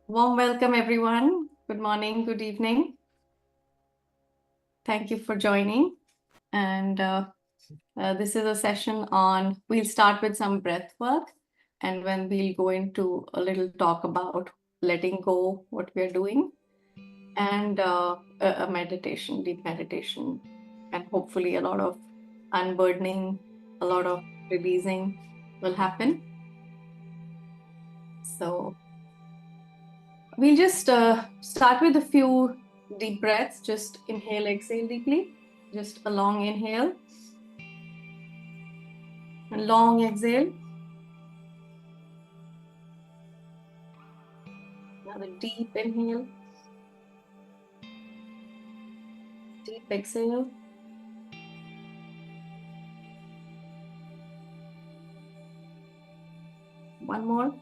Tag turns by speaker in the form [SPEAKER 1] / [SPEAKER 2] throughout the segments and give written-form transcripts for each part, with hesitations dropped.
[SPEAKER 1] Warm welcome, everyone. Good morning, good evening. Thank you for joining. And this is a session on, we'll start with some breath work, and then we'll go into a little talk about letting go, what we're doing, and a meditation, deep meditation, and hopefully a lot of unburdening, a lot of releasing will happen. So we'll just start with a few deep breaths. Just inhale, exhale deeply. Just a long inhale. A long exhale. Another deep inhale. Deep exhale. One more.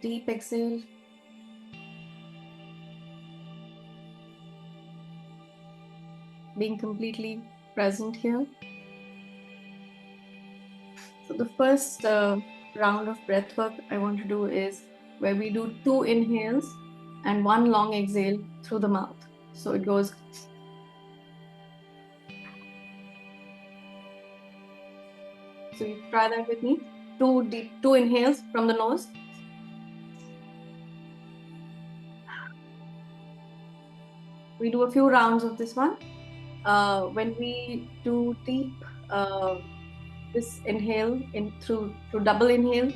[SPEAKER 1] Deep exhale. Being completely present here. So the first round of breath work I want to do is where we do 2 inhales and 1 long exhale through the mouth. So it goes. So you try that with me. 2 inhales from the nose. We do a few rounds of this one. When we do deep this inhale in through double inhale,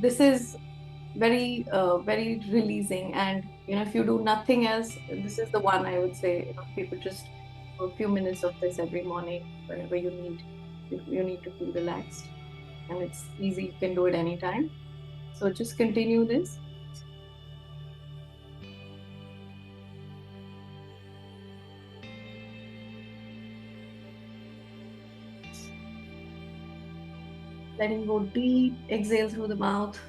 [SPEAKER 1] this is very releasing. And if you do nothing else, this is the one I would say. People just do a few minutes of this every morning whenever you need to feel relaxed, and it's easy. You can do it anytime. So just continue this. Letting go deep, exhale through the mouth.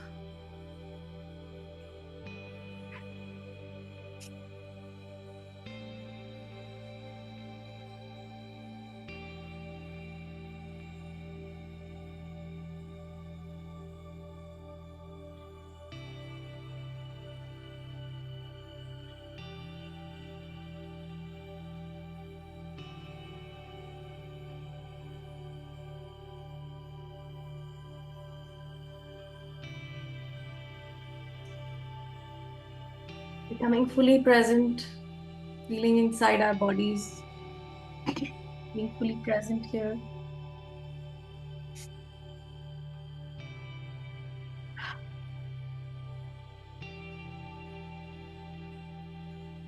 [SPEAKER 1] Becoming fully present, feeling inside our bodies, being fully present here.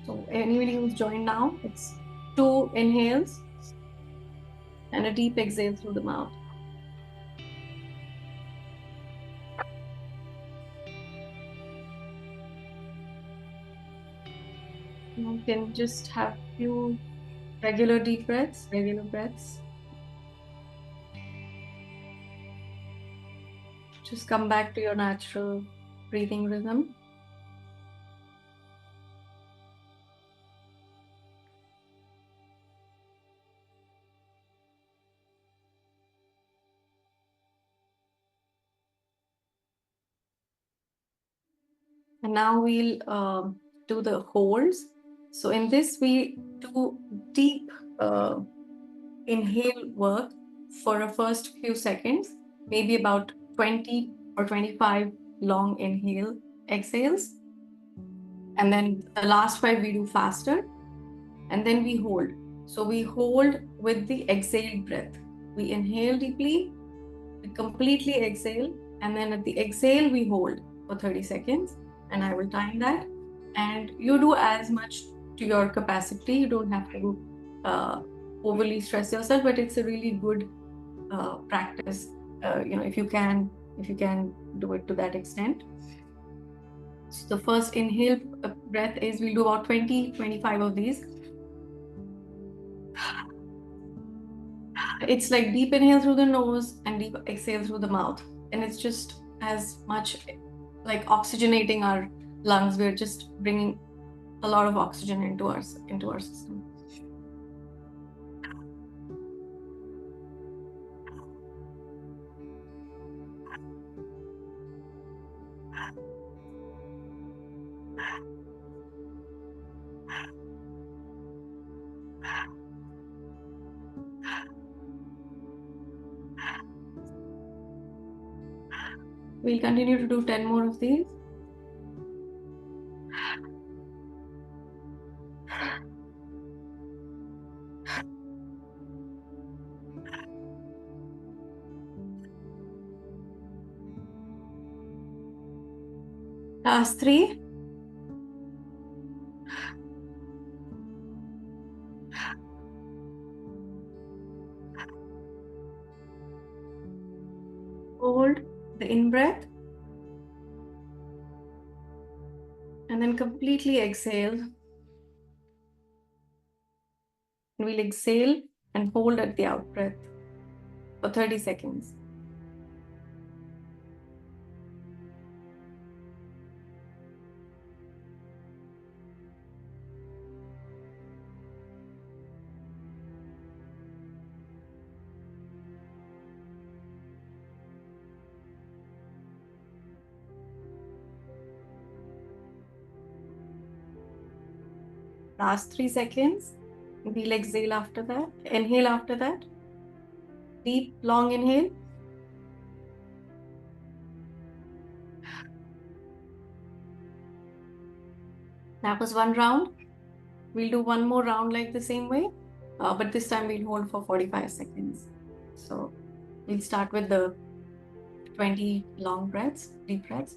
[SPEAKER 1] So anybody who's joined now, it's 2 inhales and a deep exhale through the mouth. You can just have few regular deep breaths, regular breaths. Just come back to your natural breathing rhythm. And now we'll do the holds. So in this, we do deep inhale work for a first few seconds, maybe about 20 or 25 long inhale exhales. And then the last 5 we do faster, and then we hold. So we hold with the exhaled breath. We inhale deeply, we completely exhale, and then at the exhale we hold for 30 seconds, and I will time that. And you do as much to your capacity. You don't have to overly stress yourself, but it's a really good practice. If you can do it to that extent. So the first inhale breath is, we'll do about 20-25 of these. It's like deep inhale through the nose and deep exhale through the mouth, and it's just as much like oxygenating our lungs. We're just bringing a lot of oxygen into our system. We'll continue to do 10 more of these. Last 3. Hold the in-breath. And then completely exhale. And we'll exhale and hold at the out-breath for 30 seconds. Last 3 seconds. We'll exhale after that. Inhale after that. Deep, long inhale. That was 1 round. We'll do 1 more round like the same way, but this time we'll hold for 45 seconds. So we'll start with the 20 long breaths, deep breaths.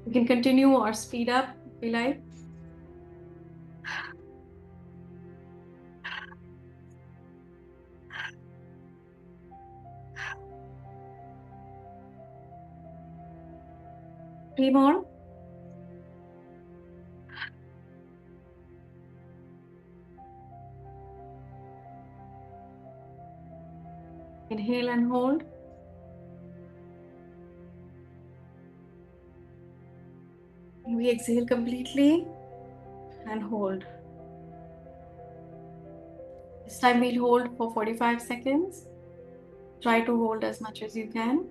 [SPEAKER 1] We can continue or speed up if we like. Three more. Inhale and hold. We exhale completely and hold. This time we'll hold for 45 seconds. Try to hold as much as you can.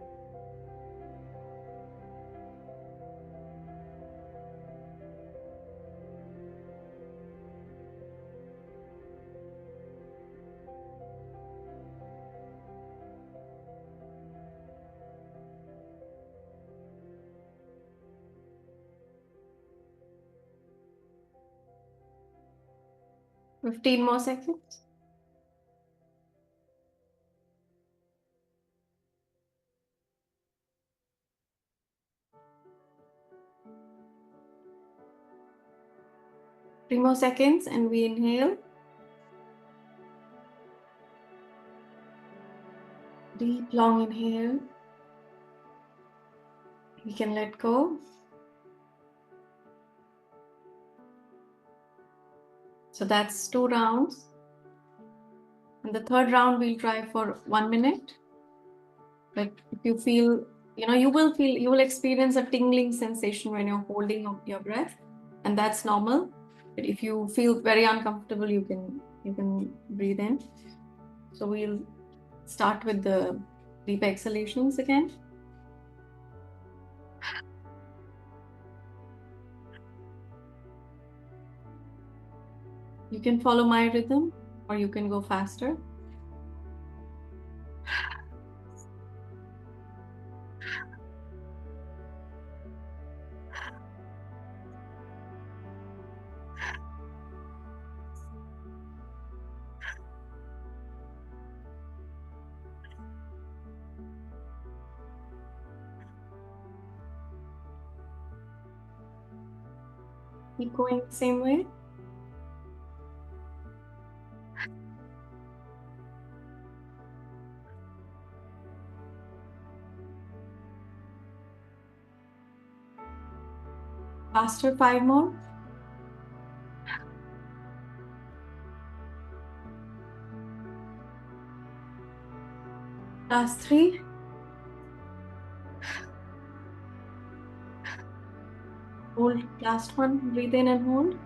[SPEAKER 1] Fifteen more seconds. Three more seconds and we inhale. Deep, long inhale. We can let go. So that's 2 rounds. And the third round we'll try for 1 minute. But if you feel, you will experience a tingling sensation when you're holding your breath, and that's normal. But if you feel very uncomfortable, you can breathe in. So we'll start with the deep exhalations again. You can follow my rhythm or you can go faster. Keep going the same way. Faster, 5 more. Last 3. Hold. Last 1. Breathe in and hold.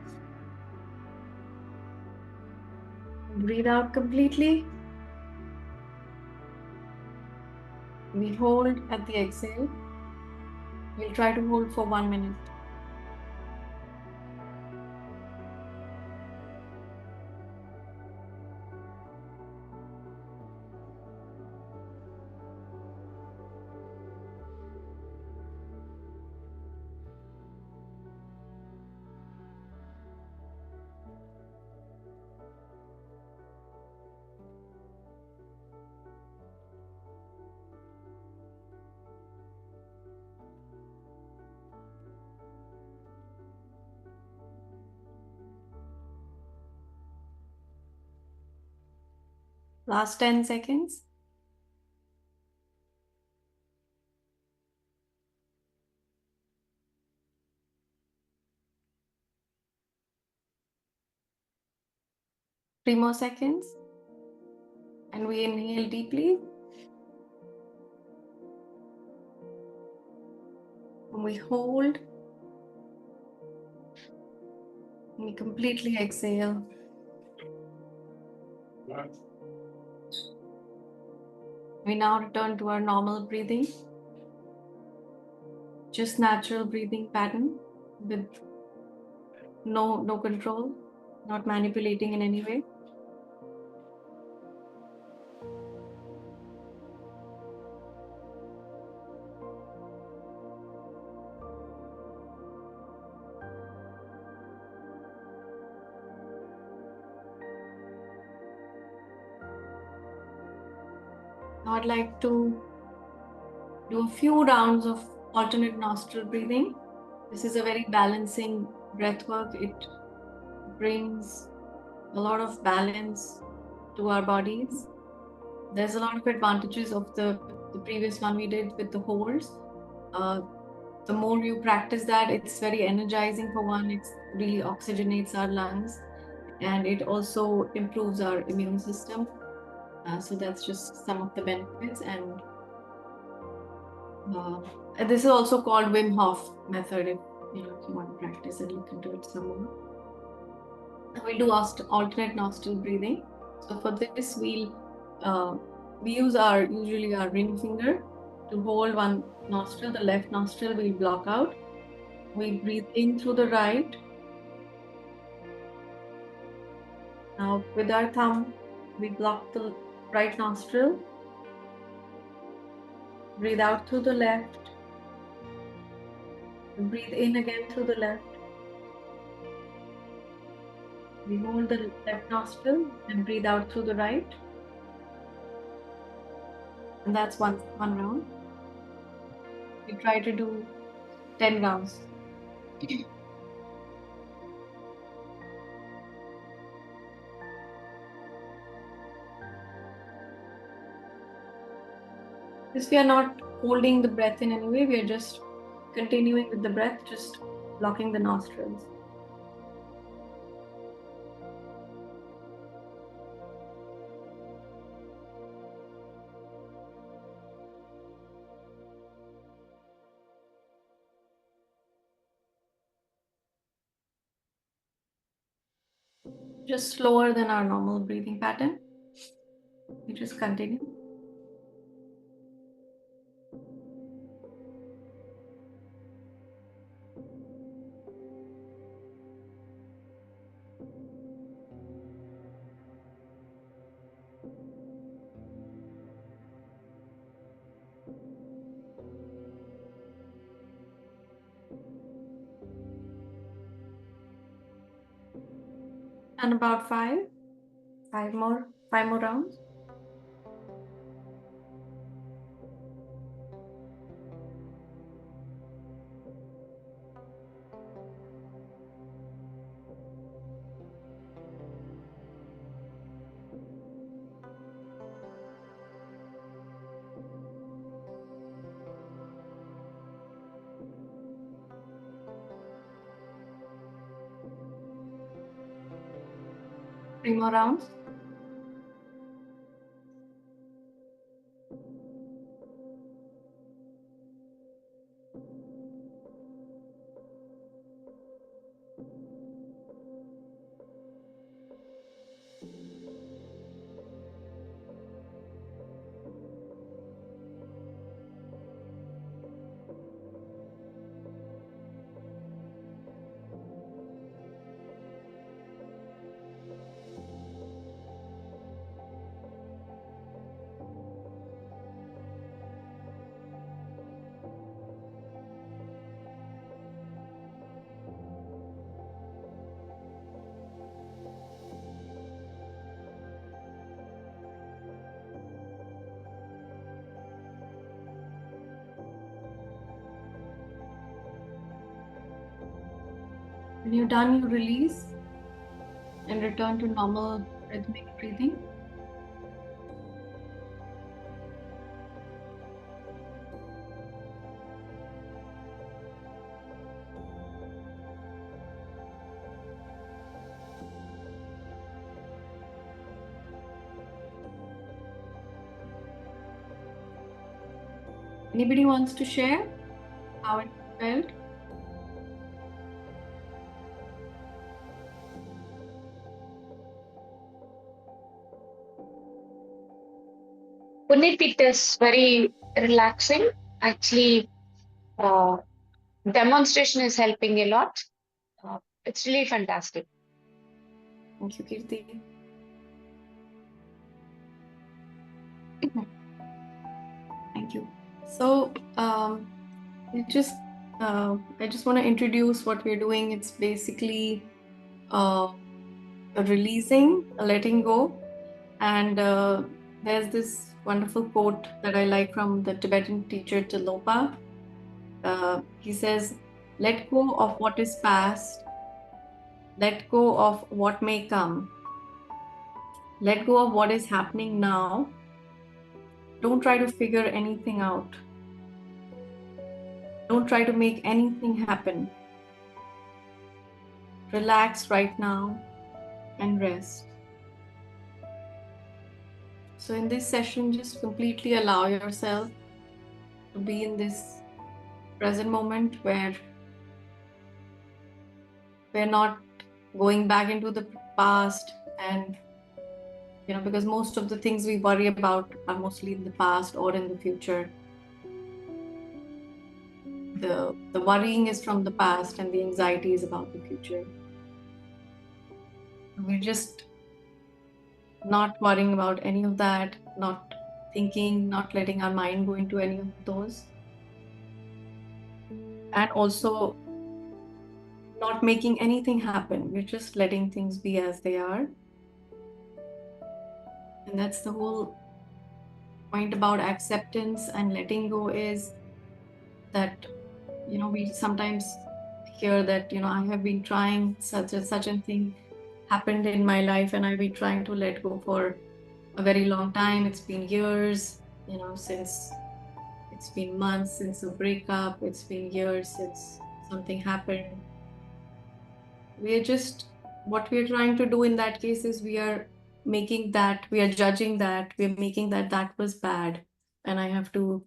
[SPEAKER 1] Breathe out completely. We hold at the exhale. We'll try to hold for 1 minute. Last 10 seconds. Three more seconds. And we inhale deeply. And we hold. And we completely exhale. We now return to our normal breathing. Just natural breathing pattern with no control, not manipulating in any way. Now I'd like to do a few rounds of alternate nostril breathing. This is a very balancing breath work. It brings a lot of balance to our bodies. There's a lot of advantages of the previous one we did with the holds. The more you practice that, it's very energizing for one. It really oxygenates our lungs, and it also improves our immune system. So that's just some of the benefits. And this is also called Wim Hof method. If you want to practice and look into it some more. We'll do alternate nostril breathing. So for this, we use usually our ring finger to hold one nostril. The left nostril we'll block out. We breathe in through the right. Now with our thumb, we block the right nostril. Breathe out through the left. Breathe in again through the left. We hold the left nostril and breathe out through the right. And that's one round. We try to do 10 rounds. Since we are not holding the breath in any way, we are just continuing with the breath, just blocking the nostrils. Just slower than our normal breathing pattern. We just continue. And about five more rounds. Three more rounds. When you're done, you release and return to normal rhythmic breathing. Anybody wants to share how it felt?
[SPEAKER 2] Puneet, it is very relaxing. Actually, uh, demonstration is helping a lot. It's really fantastic.
[SPEAKER 1] Thank you, Kirti. Thank you. So, I just want to introduce what we're doing. It's basically a releasing, a letting go, and there's this wonderful quote that I like from the Tibetan teacher Tilopa. He says, "Let go of what is past. Let go of what may come. Let go of what is happening now. Don't try to figure anything out. Don't try to make anything happen. Relax right now and rest." So, in this session, just completely allow yourself to be in this present moment where we're not going back into the past, and because most of the things we worry about are mostly in the past or in the future. The worrying is from the past and the anxiety is about the future. We're just not worrying about any of that, not thinking, not letting our mind go into any of those, and also not making anything happen. We're just letting things be as they are. And that's the whole point about acceptance and letting go, is that we sometimes hear that I have been trying such and thing happened in my life, and I've been trying to let go for a very long time. It's been years, since it's been months since a breakup, it's been years since something happened. We're just What we're trying to do in that case is we are judging that, we're making that was bad, and I have to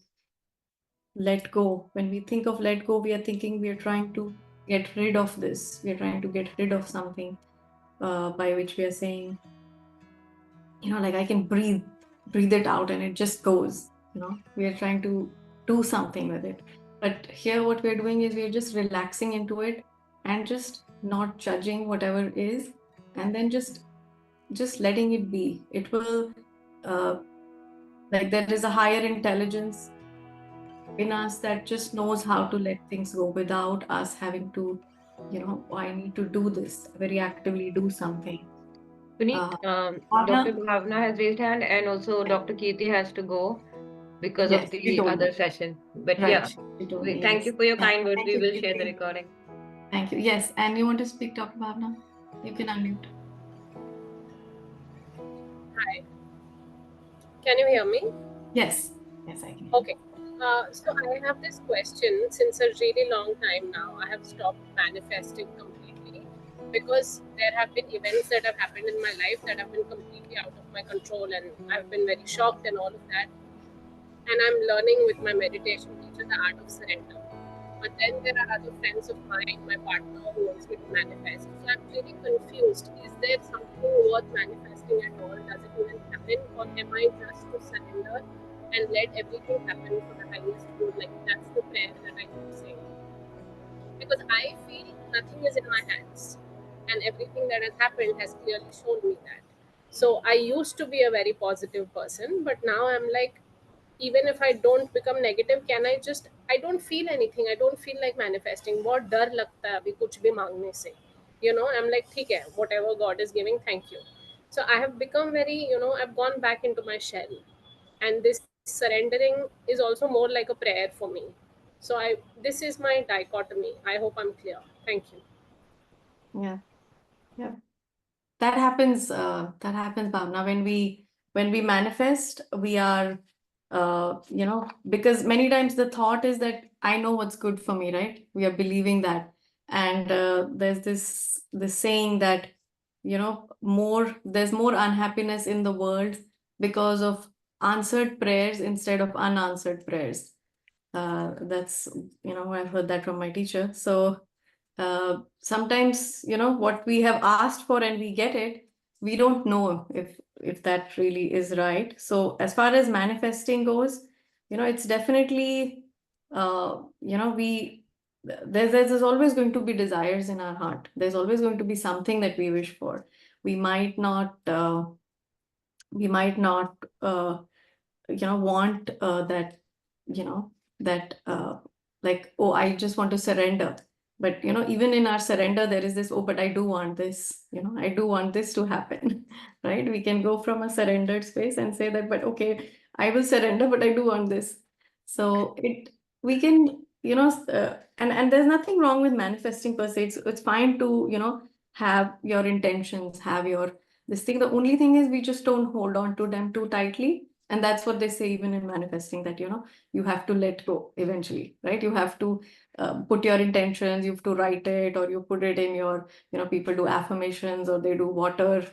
[SPEAKER 1] let go. When we think of let go, we are thinking we are trying to get rid of this. We are trying to get rid of something, by which we are saying, like I can breathe it out and it just goes. We are trying to do something with it. But here, what we're doing is we're just relaxing into it and just not judging whatever is, and then just letting it be. It will, uh, like there is a higher intelligence in us that just knows how to let things go without us having to, "Oh, I need to do this," very actively do something.
[SPEAKER 2] Puneet,
[SPEAKER 1] Uh,
[SPEAKER 2] Dr.
[SPEAKER 1] Bhavna?
[SPEAKER 2] Bhavna has raised hand, and also Dr. Kirti has to go because of
[SPEAKER 1] Yes, she
[SPEAKER 2] the
[SPEAKER 1] told me.
[SPEAKER 2] other session. But
[SPEAKER 1] Right,
[SPEAKER 2] yeah,
[SPEAKER 1] she told
[SPEAKER 2] we
[SPEAKER 1] me.
[SPEAKER 2] thank you
[SPEAKER 1] Yes.
[SPEAKER 2] for your
[SPEAKER 1] Yeah.
[SPEAKER 2] kind words.
[SPEAKER 1] Thank
[SPEAKER 2] We
[SPEAKER 1] you,
[SPEAKER 2] will share the
[SPEAKER 1] Kirti.
[SPEAKER 2] recording.
[SPEAKER 1] Thank you. Yes, and you want to speak, Dr. Bhavna? You can unmute.
[SPEAKER 3] Hi, can you hear me?
[SPEAKER 1] Yes. Yes, I can.
[SPEAKER 3] Okay. So I have this question. Since a really long time now, I have stopped manifesting completely because there have been events that have happened in my life that have been completely out of my control, and I've been very shocked and all of that. And I'm learning with my meditation teacher the art of surrender. But then there are other friends of mine, my partner, who wants me to manifest. So I'm really confused. Is there something worth manifesting at all? Does it even happen? Or am I just to surrender and let everything happen for the highest good? Like that's the prayer that I keep saying. Because I feel nothing is in my hands. And everything that has happened has clearly shown me that. So I used to be a very positive person, but now I'm like, even if I don't become negative, can I just, I don't feel anything, I don't feel like manifesting. बहुत डर लगता है अभी कुछ भी मांगने से. I'm like ठीक है, whatever God is giving, thank you. So I have become very, I've gone back into my shell, and this surrendering is also more like a prayer for me. So this is my dichotomy. I hope I'm clear. Thank you.
[SPEAKER 1] Yeah. Yeah. That happens, Bhavna, when we manifest, we are because many times the thought is that I know what's good for me, right? We are believing that. And there's this saying that, there's more unhappiness in the world because of answered prayers instead of unanswered prayers. That's, I've heard that from my teacher. So sometimes, what we have asked for and we get it, we don't know if that really is right. So as far as manifesting goes, it's definitely, there's always going to be desires in our heart. There's always going to be something that we wish for. We might not, we might not, want that, you know that like, oh, I just want to surrender. But even in our surrender, there is this, oh, but I do want this, I do want this to happen. Right? We can go from a surrendered space and say that, but okay, I will surrender, but I do want this. So we can, and there's nothing wrong with manifesting per se. It's fine to, have your intentions, have your this thing. The only thing is we just don't hold on to them too tightly. And that's what they say even in manifesting, that you have to let go eventually, right? You have to put your intentions, you have to write it, or you put it in your, people do affirmations, or they do water,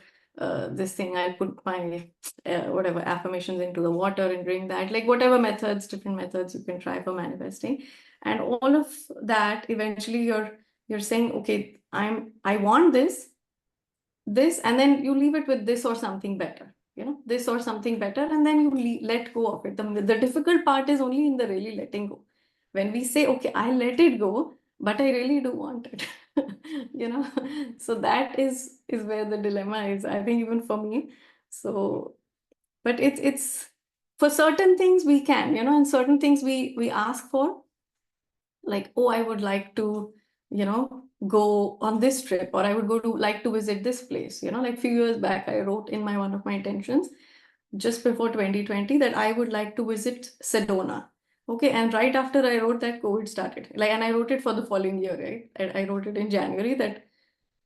[SPEAKER 1] this thing, I put my whatever affirmations into the water and drink that, like whatever methods, different methods you can try for manifesting. And all of that, eventually you're saying, okay, I want this, and then you leave it with this or something better, this or something better, and then you let go of it. The difficult part is only in the really letting go. When we say, okay, I let it go, but I really do want it. you know so that is where the dilemma is, I think, even for me. So, but it's for certain things we can, and certain things we ask for, like, oh, I would like to, go on this trip, or I would go to like to visit this place. Like few years back, I wrote in my one of my intentions just before 2020 that I would like to visit Sedona. Okay, and right after I wrote that, COVID started. Like, and I wrote it for the following year, right? I wrote it in January that,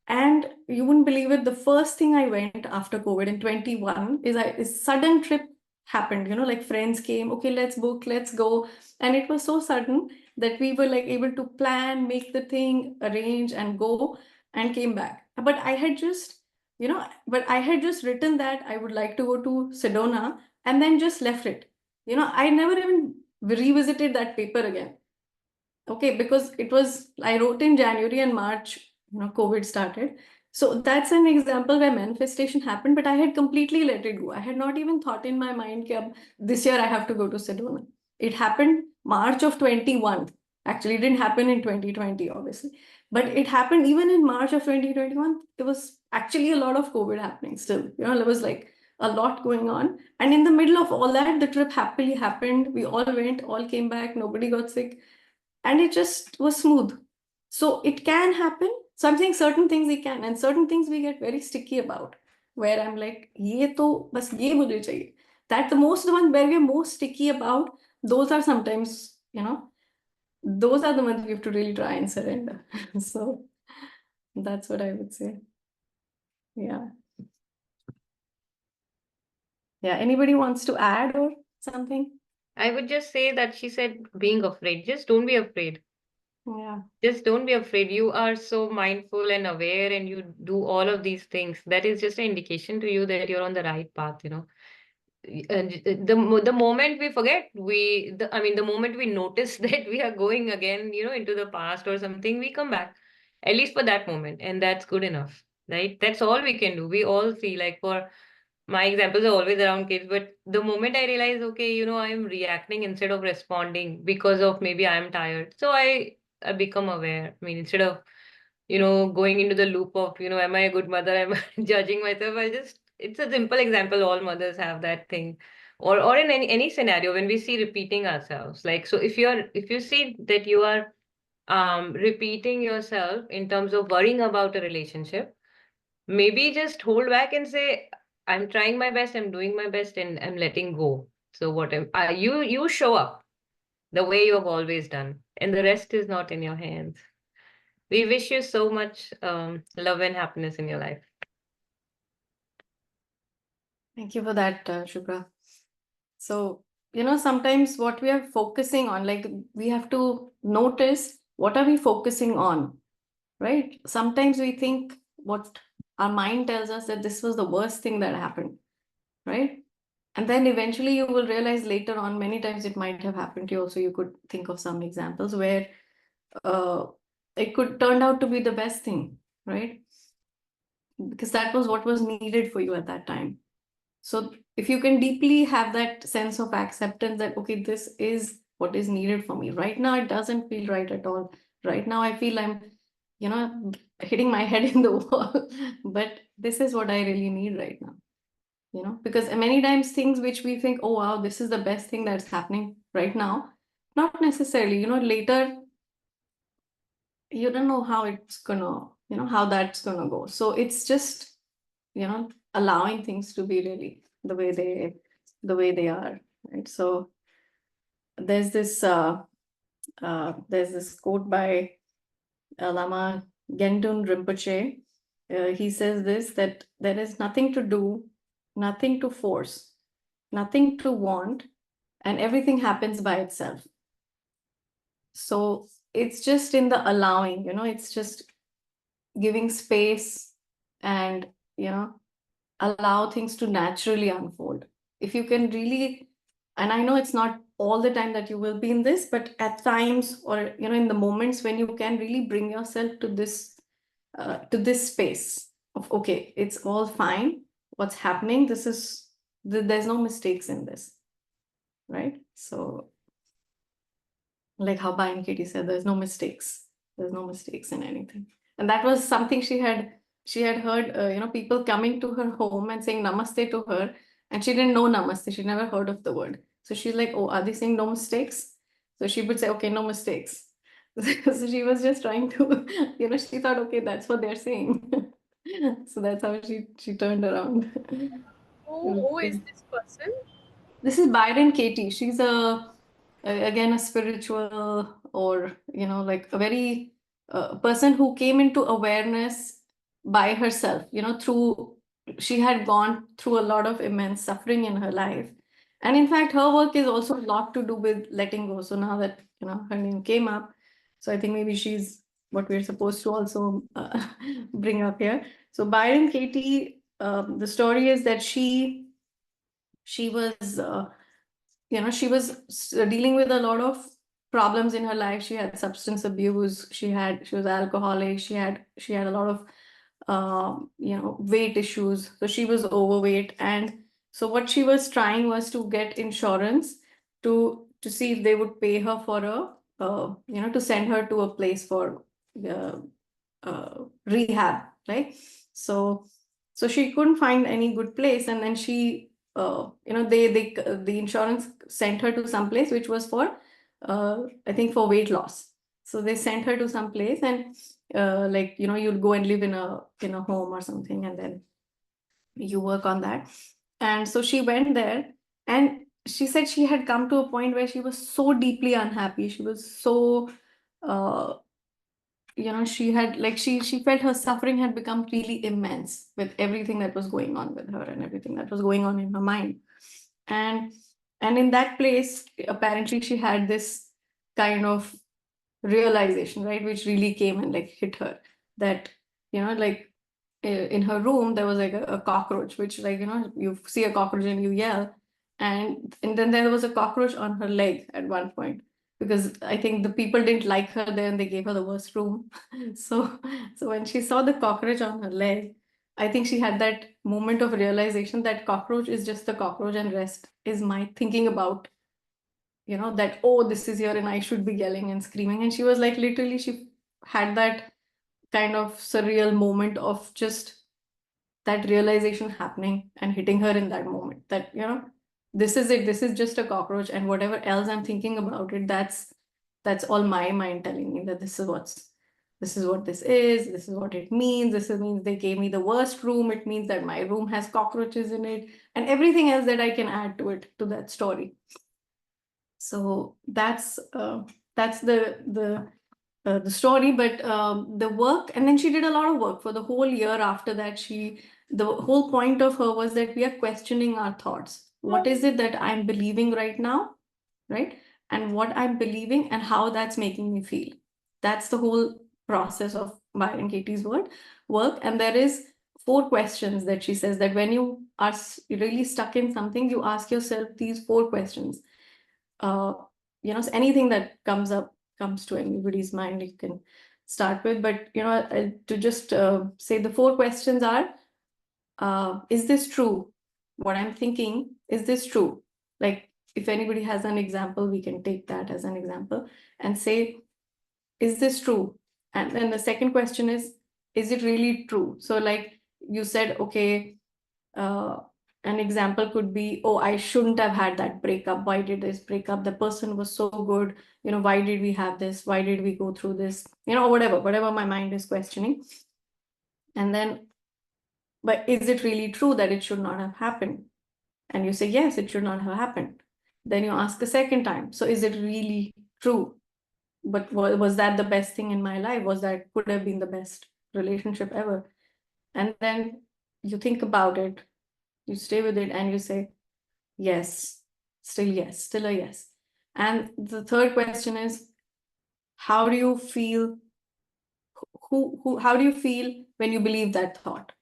[SPEAKER 1] and you wouldn't believe it, the first thing I went after COVID in 21 is a sudden trip happened, like friends came, okay, let's book, let's go. And it was so sudden that we were like able to plan, make the thing, arrange and go, and came back. But I had just written that I would like to go to Sedona and then just left it. I never even revisited that paper again. Okay, because I wrote in January and March, COVID started. So that's an example where manifestation happened, but I had completely let it go. I had not even thought in my mind that this year I have to go to Sedona. It happened March of 21. Actually, it didn't happen in 2020, obviously. But it happened even in March of 2021. There was actually a lot of COVID happening still. There was like a lot going on. And in the middle of all that, the trip happily happened. We all went, all came back, nobody got sick, and it just was smooth. So it can happen. So I'm saying certain things we can, and certain things we get very sticky about, where I'm like, ye to bas ye mujhe chahiye. That the most one where we're most sticky about, those are sometimes, those are the ones we have to really try and surrender. So that's what I would say. Yeah. Yeah. Anybody wants to add or something?
[SPEAKER 4] I would just say that she said being afraid. Just don't be afraid.
[SPEAKER 1] Yeah.
[SPEAKER 4] Just don't be afraid. You are so mindful and aware, and you do all of these things. That is just an indication to you that you're on the right path, And the moment we forget, I mean, the moment we notice that we are going again, into the past or something, we come back, at least for that moment, and that's good enough, right? That's all we can do. We all see, like, for my examples are always around kids, but the moment I realize, okay, I'm reacting instead of responding because of maybe I'm tired, so I become aware. I mean, instead of going into the loop of, am I a good mother? Am I judging myself? It's a simple example. All mothers have that thing. Or in any scenario when we see repeating ourselves. Like, so if you see that you are repeating yourself in terms of worrying about a relationship, maybe just hold back and say, I'm trying my best, I'm doing my best, and I'm letting go. So whatever, you show up the way you have always done, and the rest is not in your hands. We wish you so much love and happiness in your life.
[SPEAKER 1] Thank you for that, Shubhra. So, sometimes what we are focusing on, like we have to notice what are we focusing on, right? Sometimes we think what our mind tells us that this was the worst thing that happened, right? And then eventually you will realize later on, many times it might have happened to you also. You could think of some examples where uh, it could turn out to be the best thing, right? Because that was what was needed for you at that time. So if you can deeply have that sense of acceptance that, okay, this is what is needed for me. Right now, it doesn't feel right at all. Right now, I feel I'm, hitting my head in the wall, but this is what I really need right now. Because many times things which we think, oh, wow, this is the best thing that's happening right now, not necessarily, later, you don't know how it's gonna, how that's gonna go. So it's just, allowing things to be really the way they are, right? So there's this quote by Lama Gendun Rinpoche. He says this, that there is nothing to do, nothing to force, nothing to want, and everything happens by itself. So it's just in the allowing, it's just giving space and, allow things to naturally unfold. If you can really, and I know it's not all the time that you will be in this, but at times, or in the moments when you can really bring yourself to this space of, okay, it's all fine, what's happening, there's no mistakes in this, right? So like how Byron Katie said, there's no mistakes. There's no mistakes in anything. And that was something she had heard, people coming to her home and saying namaste to her, and she didn't know namaste. She never heard of the word. So she's like, oh, are they saying no mistakes? So she would say, okay, no mistakes. So she was just trying to, she thought, okay, that's what they're saying. So that's how she turned around.
[SPEAKER 3] Who is this person?
[SPEAKER 1] This is Byron Katie. She's again a spiritual, or like a very person who came into awareness by herself. Through she had gone through a lot of immense suffering in her life, and in fact, her work is also a lot to do with letting go. So now that her name came up, so I think maybe she's what we're supposed to also bring up here. So Byron Katie, the story is that she was dealing with a lot of problems in her life. She had substance abuse, she was alcoholic, she had a lot of weight issues. So she was overweight, and so what she was trying was to get insurance to see if they would pay her for to send her to a place for uh, rehab, right? So she couldn't find any good place, and then she the insurance sent her to some place which was for I think for weight loss. So they sent her to some place, and you'll go and live in a home or something, and then you work on that. And so she went there, and she said she had come to a point where she was so deeply unhappy. She was so uh, she had like she felt her suffering had become really immense with everything that was going on with her and everything that was going on in her mind. And and in that place, apparently she had this kind of realization, right, which really came and like hit her, that like in her room there was like a cockroach, which, like, you see a cockroach and you yell, and then there was a cockroach on her leg at one point, because I think the people didn't like her there and they gave her the worst room. So when she saw the cockroach on her leg, I think she had that moment of realization that cockroach is just the cockroach, and rest is my thinking about that, oh, this is here and I should be yelling and screaming. And she was like, literally, she had that kind of surreal moment of just that realization happening and hitting her in that moment, that this is it, this is just a cockroach, and whatever else I'm thinking about it, that's all my mind telling me that this is what this is what it means, means they gave me the worst room, it means that my room has cockroaches in it, and everything else that I can add to it, to that story. So that's the the story, but the work, and then she did a lot of work for the whole year after that. The whole point of her was that we are questioning our thoughts. What is it that I'm believing right now, right? And what I'm believing and how that's making me feel. That's the whole process of Byron Katie's work. And there is 4 questions that she says that when you are really stuck in something, you ask yourself these 4 questions. uh, anything that comes to anybody's mind, you can start with. But to just say, the 4 questions are: is this true? What I'm thinking, is this true? Like, if anybody has an example, we can take that as an example and say, is this true? And then the second question is it really true? So, like you said, okay, uh, an example could be, oh, I shouldn't have had that breakup. Why did this breakup? The person was so good. Why did we have this? Why did we go through this? Whatever my mind is questioning. And then, but is it really true that it should not have happened? And you say, yes, it should not have happened. Then you ask a second time, so is it really true? But was that the best thing in my life? Could have been the best relationship ever? And then you think about it, you stay with it, and you say, yes, still a yes. And the third question is, how do you feel? How do you feel when you believe that thought?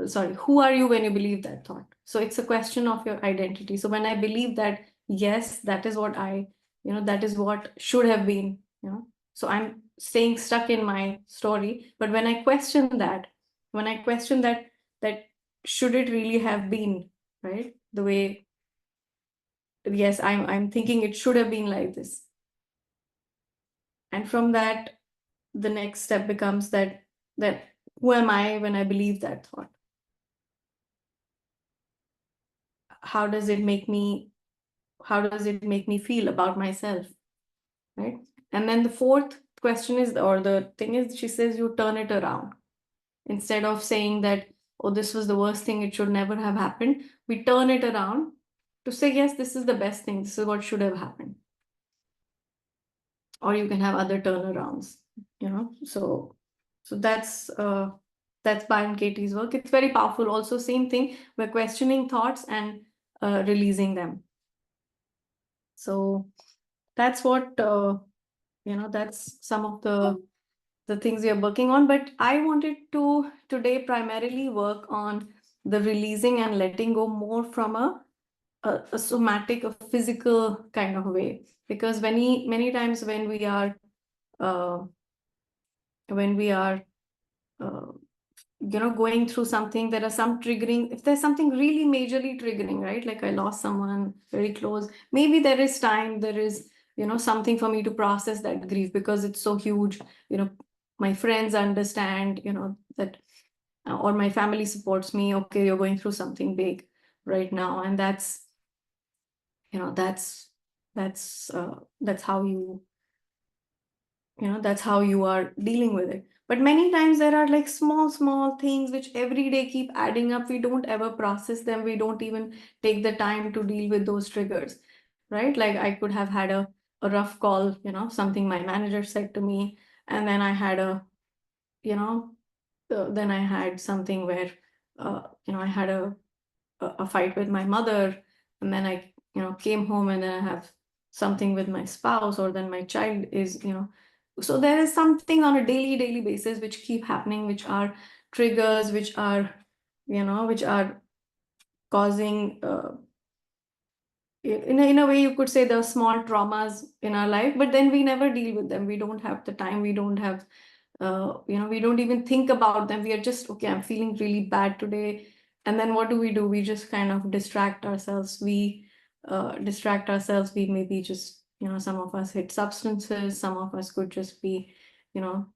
[SPEAKER 1] Sorry, who are you when you believe that thought? So it's a question of your identity. So when I believe that, yes, that is what that is what should have been, so I'm staying stuck in my story. But when I question that, that should it really have been, right? The way, yes, I'm thinking it should have been like this. And from that, the next step becomes that who am I when I believe that thought? How does it make me feel about myself, right? And then the fourth question is, or the thing is, she says you turn it around. Instead of saying that, oh, this was the worst thing, it should never have happened, we turn it around to say, yes, this is the best thing, this is what should have happened. Or you can have other turnarounds, so that's Byron Katie's work. It's very powerful. Also, same thing, we're questioning thoughts and releasing them. So that's what that's some of the things we are working on. But I wanted to today primarily work on the releasing and letting go more from a somatic, a physical kind of way, because many times when we are uh, when we are uh, going through something, there are some triggering, if there's something really majorly triggering, right? Like, I lost someone very close, maybe there is time, there is something for me to process that grief, because it's so huge. My friends understand, that, or my family supports me. Okay, you're going through something big right now, and that's that's how that's how you are dealing with it. But many times there are like small things which every day keep adding up. We don't ever process them. We don't even take the time to deal with those triggers, right? Like, I could have had a rough call, something my manager said to me, and then I had then I had something where I had a fight with my mother, and then I came home, and then I have something with my spouse, or then my child is so there is something on a daily basis which keep happening, which are triggers, which are which are causing in a way, you could say, the small traumas in our life, but then we never deal with them. We don't have the time, we don't have we don't even think about them. We are just, okay, I'm feeling really bad today. And then what do? We just kind of distract ourselves. We maybe just, some of us hit substances, some of us could just be, doom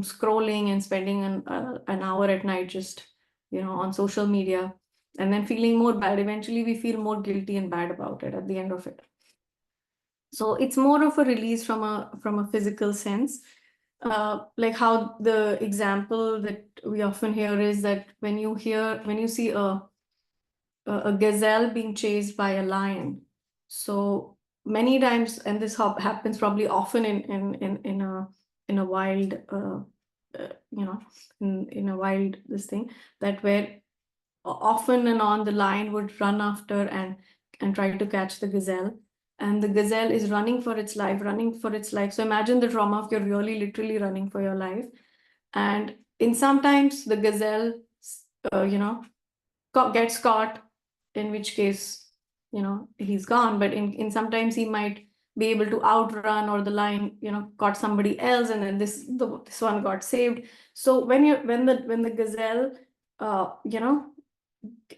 [SPEAKER 1] scrolling and spending an hour at night just, on social media, and then feeling more bad. Eventually, we feel more guilty and bad about it at the end of it. So it's more of a release from a physical sense. Like how the example that we often hear is that when you see a gazelle being chased by a lion, so many times, and this happens probably often in a wild you know in a wild this thing, that where often and on the lion would run after and try to catch the gazelle, and the gazelle is running for its life. So imagine the trauma if you're really literally running for your life, and in sometimes the gazelle you know gets caught, in which case, he's gone. But in sometimes he might be able to outrun, or the lion, caught somebody else, and then this one got saved. So when the gazelle,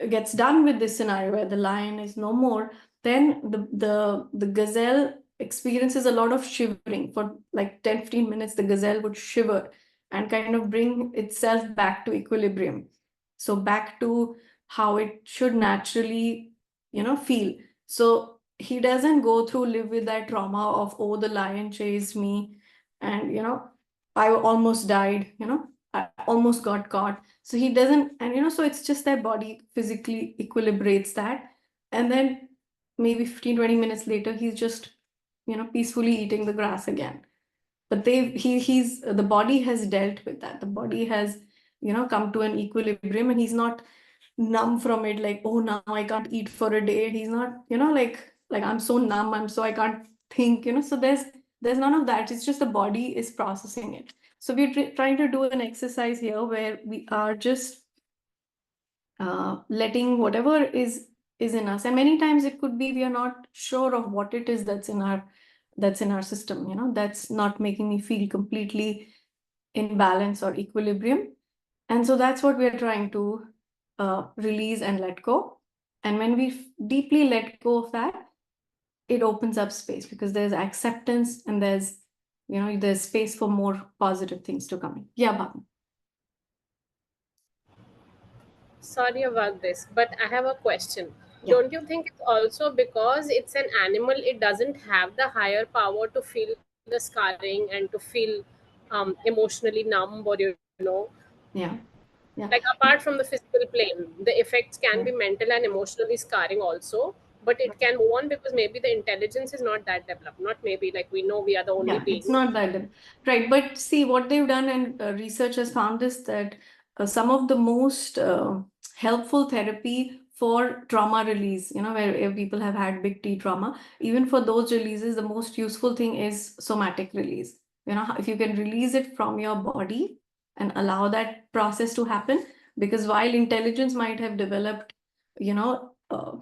[SPEAKER 1] gets done with this scenario where the lion is no more, then the gazelle experiences a lot of shivering for like 10-15 minutes. The gazelle would shiver and kind of bring itself back to equilibrium, so back to how it should naturally feel. So he doesn't go through live with that trauma of, oh, the lion chased me, and I almost died, I almost got caught. So he doesn't, and so it's just that body physically equilibrates that, and then maybe 15-20 minutes later he's just peacefully eating the grass again. But he's the body has dealt with that. The body has come to an equilibrium, and he's not numb from it, like, oh, now I can't eat for a day. He's not like I'm so numb, I can't think. So there's none of that. It's just the body is processing it. So we're trying to do an exercise here where we are just letting whatever is in us. And many times it could be we are not sure of what it is that's in our system, that's not making me feel completely in balance or equilibrium. And so that's what we are trying to release and let go. And when we deeply let go of that, it opens up space, because there's acceptance, and there's space for more positive things to come in. Yeah, Bhavna.
[SPEAKER 3] Sorry about this, but I have a question.
[SPEAKER 1] Yeah.
[SPEAKER 3] Don't you think it's also because it's an animal, it doesn't have the higher power to feel the scarring and to feel emotionally numb, or
[SPEAKER 1] Yeah. Yeah.
[SPEAKER 3] like apart from the physical plane, the effects can
[SPEAKER 1] Yeah.
[SPEAKER 3] be mental and emotionally scarring also, but it can move on because maybe the intelligence is not that developed. Not maybe, like we know we are the only
[SPEAKER 1] Yeah, it's
[SPEAKER 3] beings.
[SPEAKER 1] not that right. But see, what they've done, and research has found is that some of the most helpful therapy for trauma release, where people have had big T trauma, even for those releases, the most useful thing is somatic release. If you can release it from your body and allow that process to happen, because while intelligence might have developed,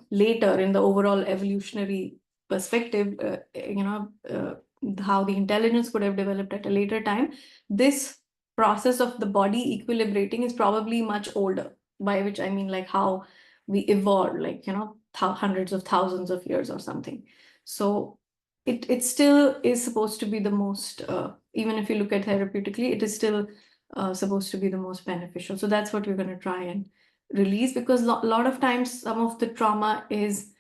[SPEAKER 1] later in the overall evolutionary perspective, how the intelligence could have developed at a later time, this process of the body equilibrating is probably much older, by which I mean like how we evolved, like, hundreds of thousands of years or something. So it still is supposed to be the most, even if you look at therapeutically, it is still supposed to be the most beneficial. So that's what we're going to try and release, because a lot of times some of the trauma is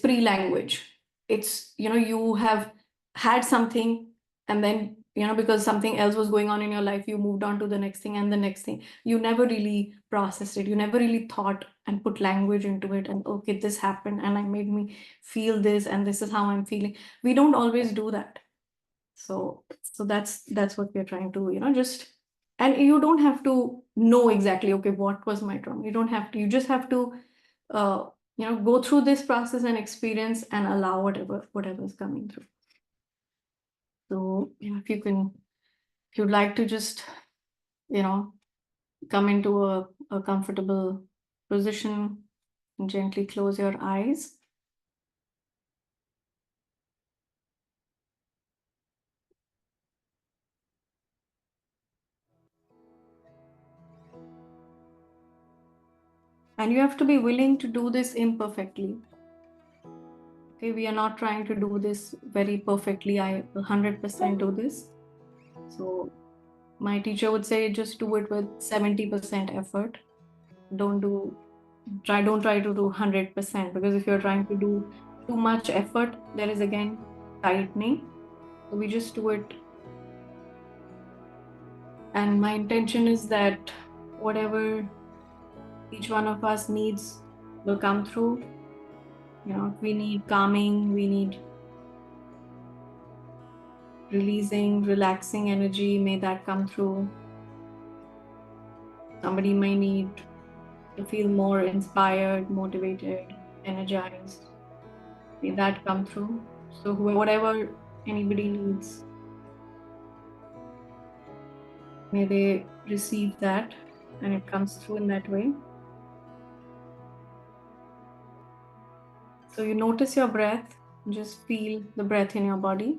[SPEAKER 1] pre-language. It's, you have had something, and then because something else was going on in your life, you moved on to the next thing and the next thing. You never really processed it, you never really thought and put language into it, and okay, this happened and I made me feel this, and this is how I'm feeling. We don't always do that. So that's what we're trying to, just, and you don't have to know exactly, okay, what was my trauma. You don't have to, you just have to uh, go through this process and experience and allow whatever is coming through. So if you'd like to just, come into a comfortable position and gently close your eyes. And you have to be willing to do this imperfectly. Okay, we are not trying to do this very perfectly. I 100% do this. So my teacher would say, just do it with 70% effort. Don't try to do 100%, because if you're trying to do too much effort, there is again tightening. So we just do it. And my intention is that whatever each one of us needs will come through. If we need calming, we need releasing, relaxing energy. May that come through. Somebody may need to feel more inspired, motivated, energized. May that come through. So whatever anybody needs, may they receive that and it comes through in that way. So you notice your breath, just feel the breath in your body.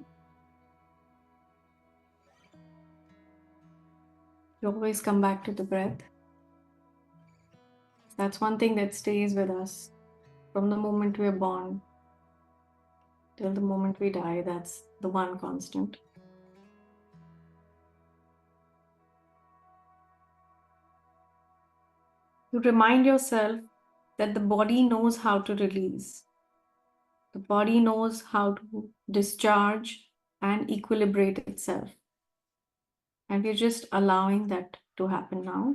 [SPEAKER 1] You always come back to the breath. That's one thing that stays with us from the moment we're born till the moment we die. That's the one constant. You remind yourself that the body knows how to release. The body knows how to discharge and equilibrate itself. And we're just allowing that to happen now.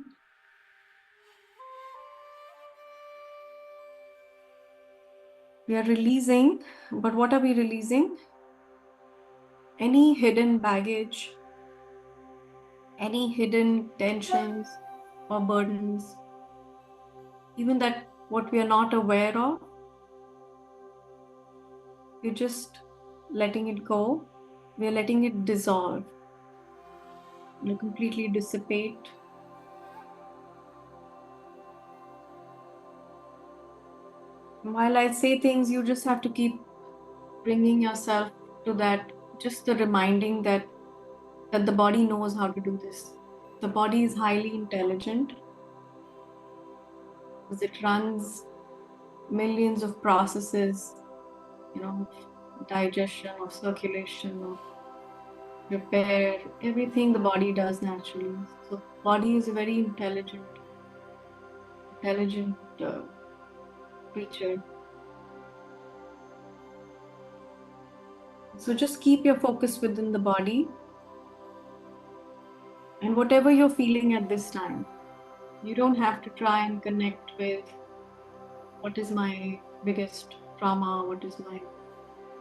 [SPEAKER 1] We are releasing, but what are we releasing? Any hidden baggage, any hidden tensions or burdens, even that what we are not aware of, we're just letting it go. We're letting it dissolve, completely dissipate. While I say things, you just have to keep bringing yourself to that, just the reminding that the body knows how to do this. The body is highly intelligent because it runs millions of processes, digestion or circulation or repair, everything the body does naturally. So body is a very intelligent creature. So just keep your focus within the body and whatever you're feeling at this time. You don't have to try and connect with what is my biggest trauma, what is my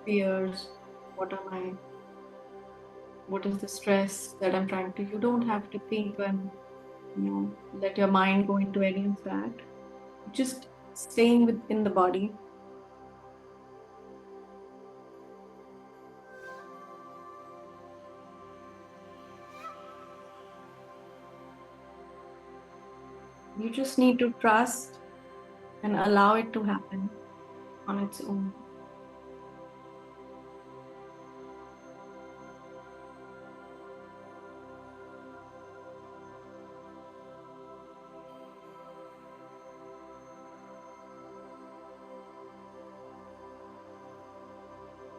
[SPEAKER 1] fears, what is the stress that I'm trying to. You don't have to think and let your mind go into any of that. Just staying within the body. You just need to trust and allow it to happen on its own.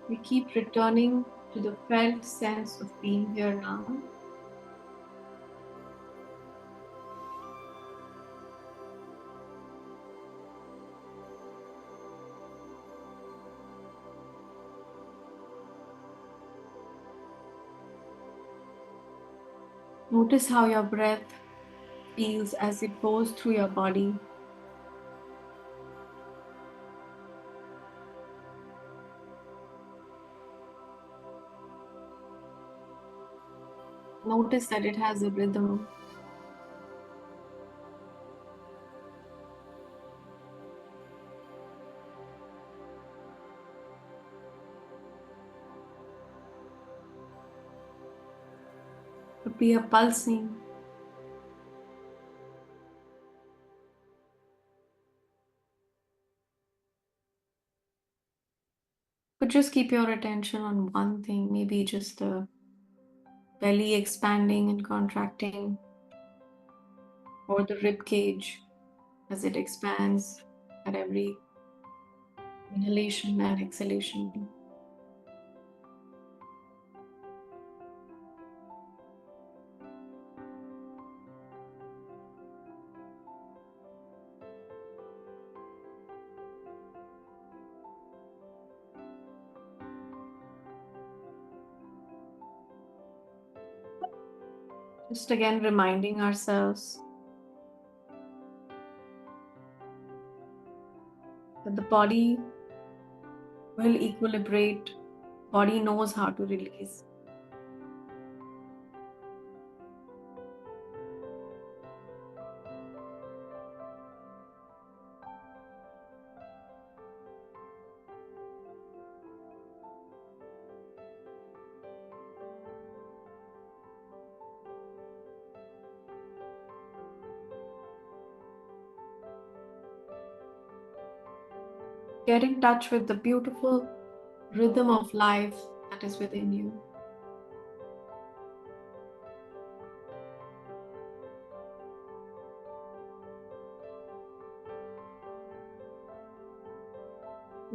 [SPEAKER 1] We keep returning to the felt sense of being here now. Notice how your breath feels as it goes through your body. Notice that it has a rhythm. Could be a pulsing. But just keep your attention on one thing, maybe just the belly expanding and contracting, or the rib cage as it expands at every inhalation and exhalation. Just again reminding ourselves that the body will equilibrate, body knows how to release. Get in touch with the beautiful rhythm of life that is within you.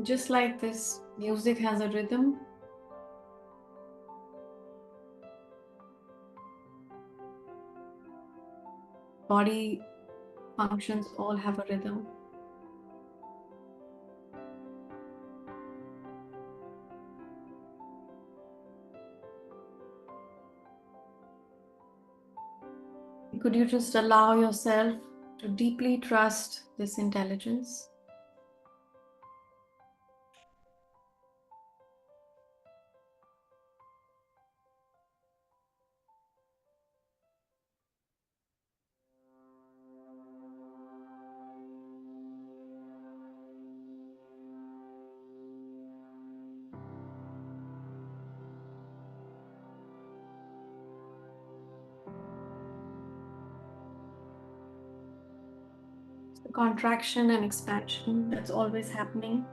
[SPEAKER 1] Just like this music has a rhythm, body functions all have a rhythm. Could you just allow yourself to deeply trust this intelligence? The contraction and expansion that's always happening.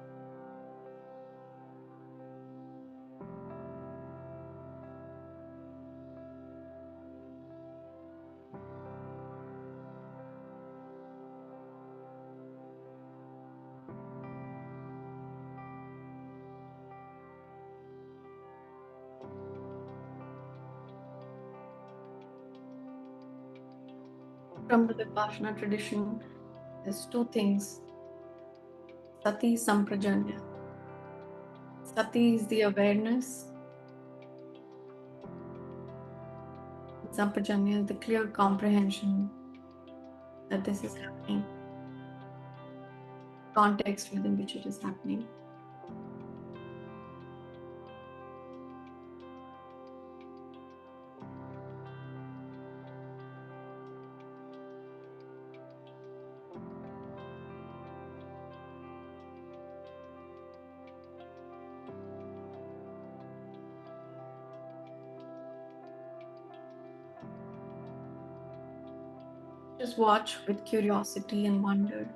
[SPEAKER 1] From the Vipassana tradition, there's two things: Sati Samprajanya. Sati is the awareness, Samprajanya is the clear comprehension that this is happening, context within which it is happening. Just watch with curiosity and wonder.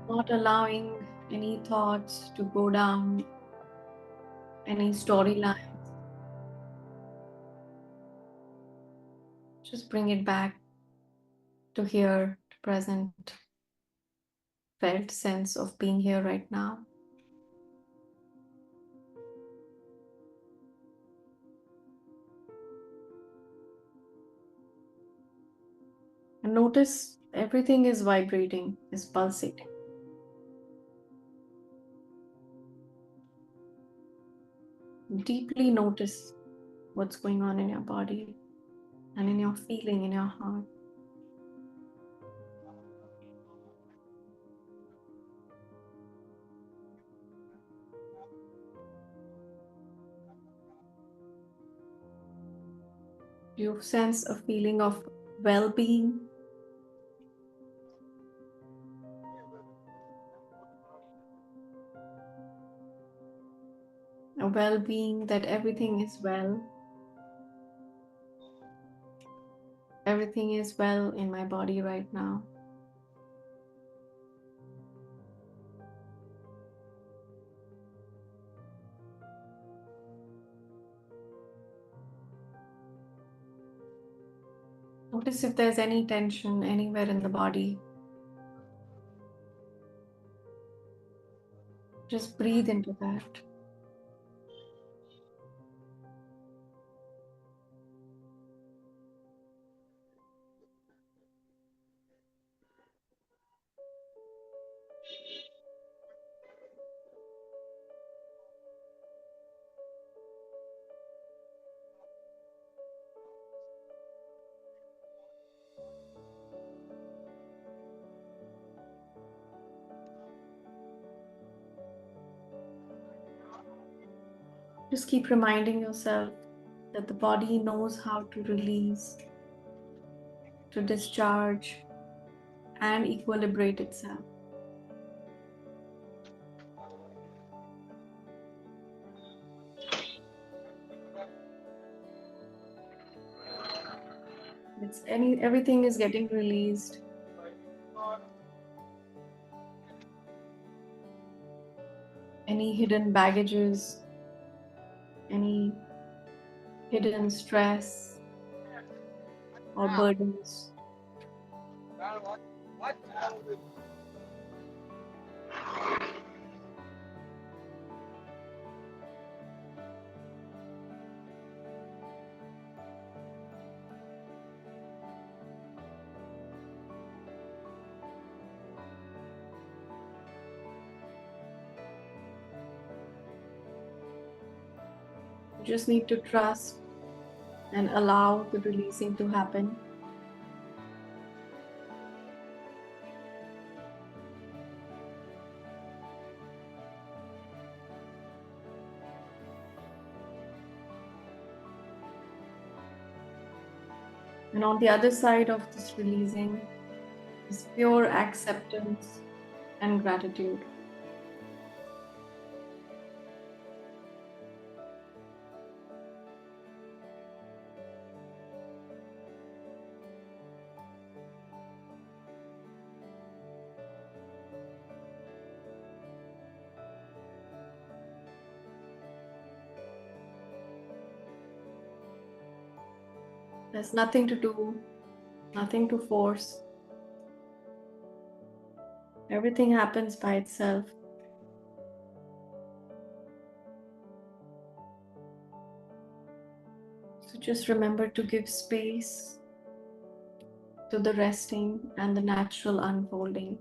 [SPEAKER 1] Not allowing any thoughts to go down, any storylines. Just bring it back to here, to present, felt sense of being here right now. And notice everything is vibrating, is pulsating. Deeply notice what's going on in your body and in your feeling, in your heart. You sense a feeling of well-being, a well-being that everything is well. Everything is well in my body right now. Notice if there's any tension anywhere in the body. Just breathe into that. Just keep reminding yourself that the body knows how to release, to discharge, and equilibrate itself. Everything is getting released. Any hidden baggages, any hidden stress or burdens. You just need to trust and allow the releasing to happen. And on the other side of this releasing is pure acceptance and gratitude. There's nothing to do, nothing to force. Everything happens by itself. So just remember to give space to the resting and the natural unfolding.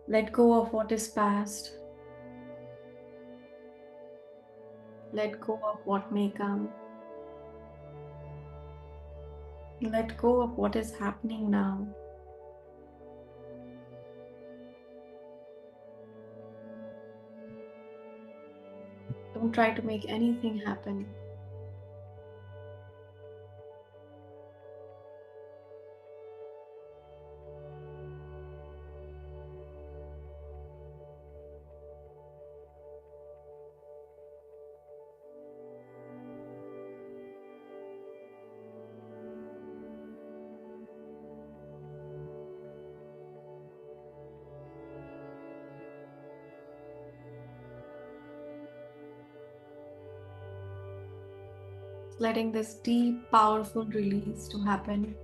[SPEAKER 1] Let go of what is past. Let go of what may come. Let go of what is happening now. Don't try to make anything happen. Letting this deep, powerful release to happen.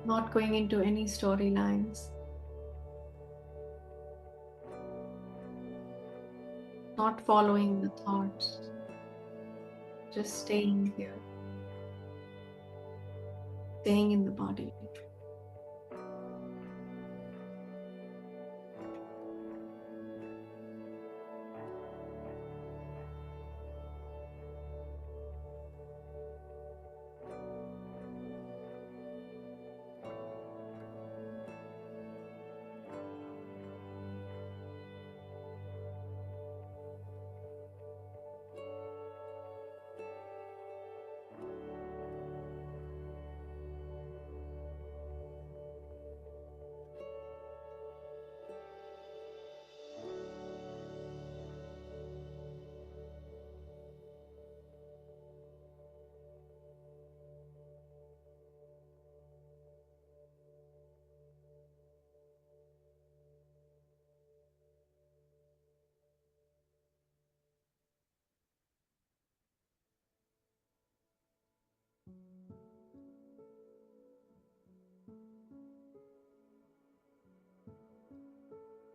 [SPEAKER 1] Not going into any storylines. Not following the thoughts. Just staying here. Staying in the body.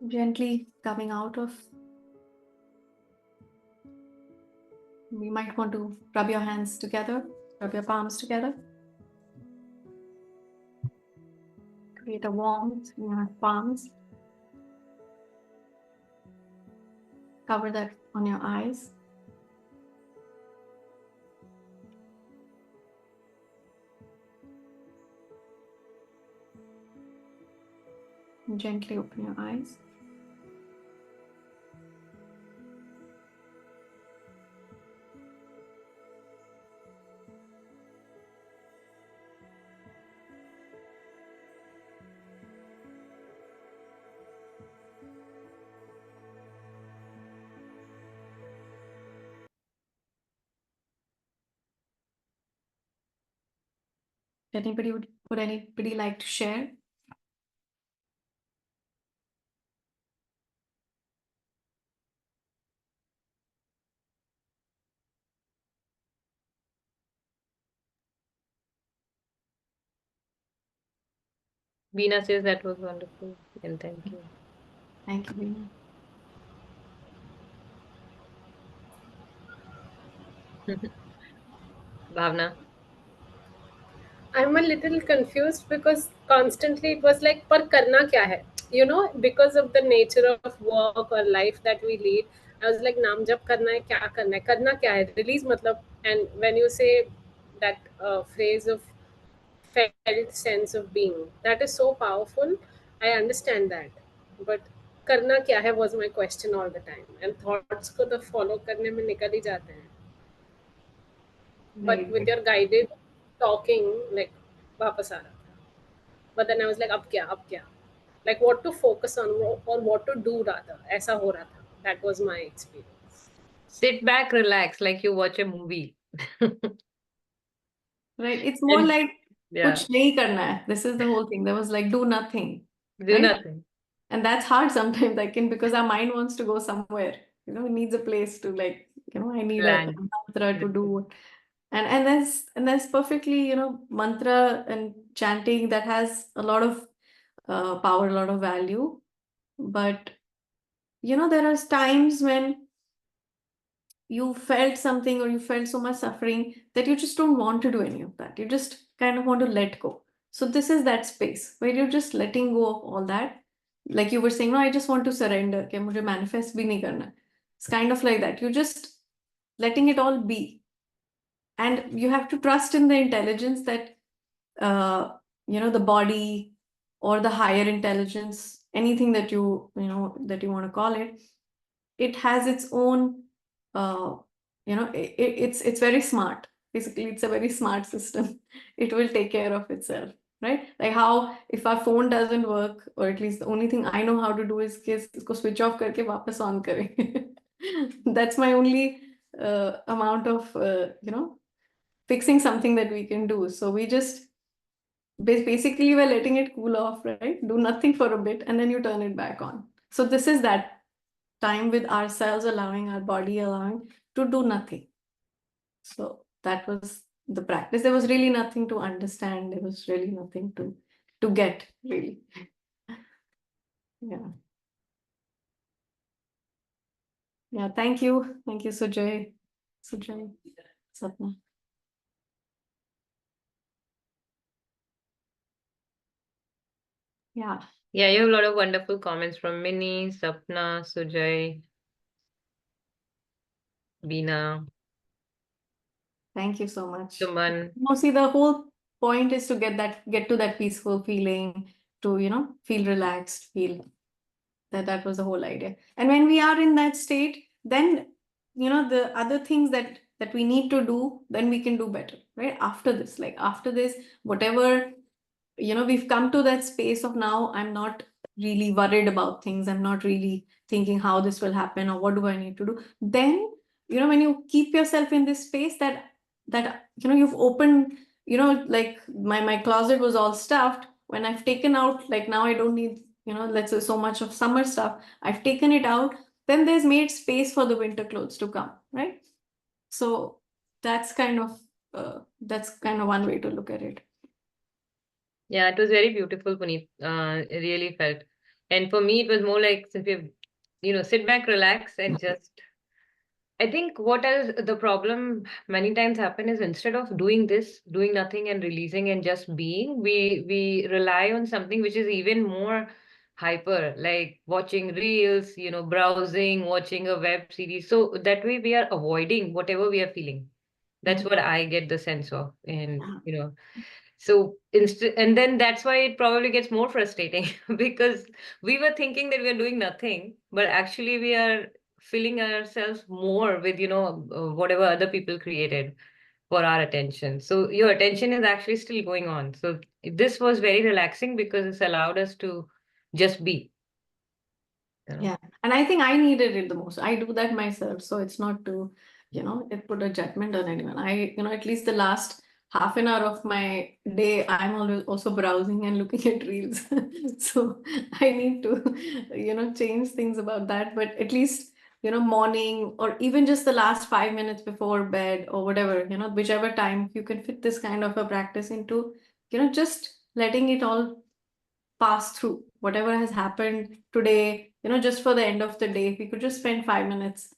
[SPEAKER 1] Gently coming out of. You might want to rub your hands together, rub your palms together. Create a warmth in your palms. Cover that on your eyes. And gently open your eyes. Would anybody like to share?
[SPEAKER 4] Veena says that was wonderful, and thank you.
[SPEAKER 1] Thank you, Veena.
[SPEAKER 4] Bhavna.
[SPEAKER 3] I'm a little confused because constantly it was like, पर करना क्या है? You know, because of the nature of work or life that we lead, I was like, नाम जप करना है, क्या करना क्या है? Release मतलब, and when you say that phrase of felt sense of being, that is so powerful. I understand that, but करना क्या है was my question all the time, and thoughts को तो follow करने में निकल ही जाते हैं. But
[SPEAKER 1] Right.
[SPEAKER 3] with your guided talking, like वापस आ रहा था. But then I was like, अब क्या? Like what to focus on or what to do rather. ऐसा हो रहा था. That was my experience.
[SPEAKER 4] Sit back, relax, like you watch a movie.
[SPEAKER 1] Right. It's more
[SPEAKER 4] And
[SPEAKER 1] like
[SPEAKER 4] yeah,
[SPEAKER 1] kuch nahi karna hai. This is the whole thing. There was like do nothing.
[SPEAKER 4] do
[SPEAKER 1] Right.
[SPEAKER 4] nothing.
[SPEAKER 1] And that's hard sometimes, I can, because our mind wants to go somewhere. It needs a place to, like, I need a
[SPEAKER 4] Land.
[SPEAKER 1] mantra to do. And there's perfectly, mantra and chanting that has a lot of power, a lot of value. But there are times when you felt something or you felt so much suffering that you just don't want to do any of that. You just kind of want to let go. So this is that space where you're just letting go of all that. Like you were saying, no, I just want to surrender. कि मुझे manifest भी नहीं करना. It's kind of like that. You're just letting it all be. And you have to trust in the intelligence that, the body or the higher intelligence, anything that that you want to call it, it has its own, it's very smart. Basically, it's a very smart system. It will take care of itself, right? Like how if our phone doesn't work, or at least the only thing I know how to do is कि इसको switch off करके वापस on करें. That's my only amount of fixing something that we can do. So we just basically we're letting it cool off, right? Do nothing for a bit and then you turn it back on. So this is that time with ourselves, allowing our body, allowing to do nothing. So that was the practice. There was really nothing to understand. There was really nothing to get, really. Yeah. Yeah. Thank you. Thank you, Sujay. Sujay. Satna. Yeah.
[SPEAKER 4] Yeah, you have a lot of wonderful comments from Minnie, Sapna, Sujay, Veena,
[SPEAKER 1] Thank you so much.
[SPEAKER 4] Suman.
[SPEAKER 1] No, see, the whole point is to get to that peaceful feeling, to, feel relaxed, feel that was the whole idea. And when we are in that state, then, the other things that we need to do, then we can do better, right? After this, whatever, we've come to that space of now, I'm not really worried about things. I'm not really thinking how this will happen or what do I need to do. Then, when you keep yourself in this space that you've opened, like my closet was all stuffed. When I've taken out, like now I don't need, let's say so much of summer stuff. I've taken it out. Then there's made space for the winter clothes to come, right? So that's kind of one way to look at it.
[SPEAKER 4] Yeah, it was very beautiful, Puneet. It really felt. And for me, it was more like simply, sit back, relax, and just. I think what else the problem many times happen is instead of doing this, doing nothing and releasing and just being, we rely on something which is even more hyper, like watching reels, browsing, watching a web series. So that way we are avoiding whatever we are feeling. That's what I get the sense of. And
[SPEAKER 1] Yeah.
[SPEAKER 4] so instead, and then that's why it probably gets more frustrating because we were thinking that we are doing nothing, but actually we are filling ourselves more with, whatever other people created for our attention. So your attention is actually still going on. So this was very relaxing because it's allowed us to just be, you know.
[SPEAKER 1] Yeah. And I think I needed it the most. I do that myself. So it's not to, it put a judgment on anyone. At least the last half an hour of my day, I'm always also browsing and looking at reels. So I need to, change things about that. But at least, morning or even just the last 5 minutes before bed or whatever, whichever time you can fit this kind of a practice into, just letting it all pass through whatever has happened today, just for the end of the day. If we could just spend 5 minutes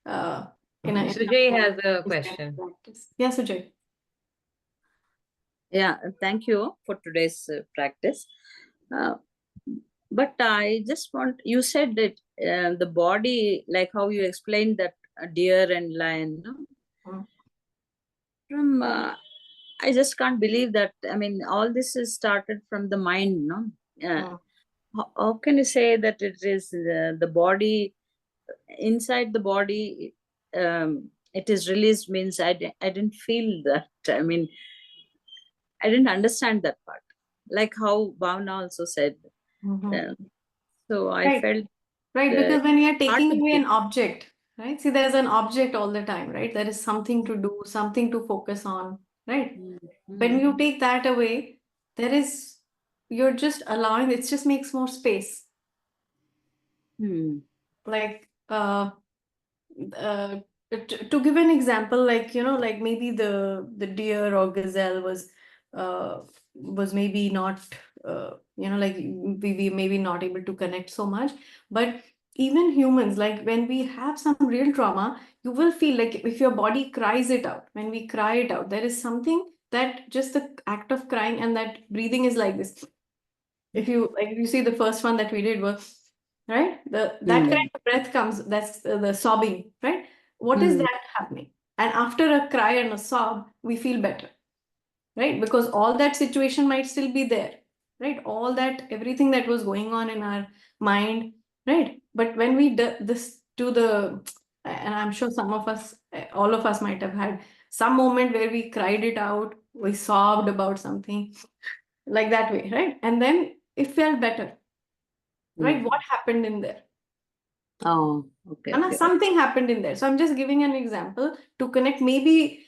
[SPEAKER 1] uh, in
[SPEAKER 4] Okay.
[SPEAKER 1] a
[SPEAKER 4] Sujay
[SPEAKER 1] in
[SPEAKER 4] has a
[SPEAKER 1] this kind of
[SPEAKER 4] question.
[SPEAKER 1] practice. Yeah, Sujay.
[SPEAKER 5] Yeah, thank you for today's practice. Uh, but I just want, you said that the body, like how you explained that deer and lion, no?
[SPEAKER 1] Mm,
[SPEAKER 5] From I just can't believe that. I mean, all this is started from the mind, no?
[SPEAKER 1] mm,
[SPEAKER 5] How can you say that it is the body, inside the body, it is released means I didn't feel that. I mean, I didn't understand that part. Like how Bhavna also said.
[SPEAKER 1] mhm.
[SPEAKER 5] Uh, so I
[SPEAKER 1] Right,
[SPEAKER 5] felt
[SPEAKER 1] right. Because when you're
[SPEAKER 5] hard
[SPEAKER 1] taking
[SPEAKER 5] to
[SPEAKER 1] away
[SPEAKER 5] believe.
[SPEAKER 1] an object, right? See, there's an object all the time, right? There is something to do, something to focus on, right?
[SPEAKER 5] Mm,
[SPEAKER 1] When
[SPEAKER 5] mm,
[SPEAKER 1] you take that away, there is, you're just allowing, it just makes more space.
[SPEAKER 5] mm,
[SPEAKER 1] Like, to give an example, like like maybe the deer or gazelle was maybe not like we maybe not able to connect so much, but even humans, like when we have some real trauma, you will feel like if your body cries it out. When we cry it out, there is something that just the act of crying and that breathing is like this. If you see the first one that we did was right, that kind
[SPEAKER 5] mm,
[SPEAKER 1] of breath comes, that's the sobbing, right? What is
[SPEAKER 5] mm,
[SPEAKER 1] that happening? And after a cry and a sob, we feel better, right? Because all that situation might still be there, right? All that, everything that was going on in our mind, right? But when we do this to the, and I'm sure some of us, all of us might have had some moment where we cried it out, we sobbed about something like that way, right? And then it felt better, right?
[SPEAKER 5] mm.
[SPEAKER 1] What happened in there?
[SPEAKER 5] Oh, okay,
[SPEAKER 1] Anna,
[SPEAKER 5] okay.
[SPEAKER 1] something happened in there. So I'm just giving an example to connect. Maybe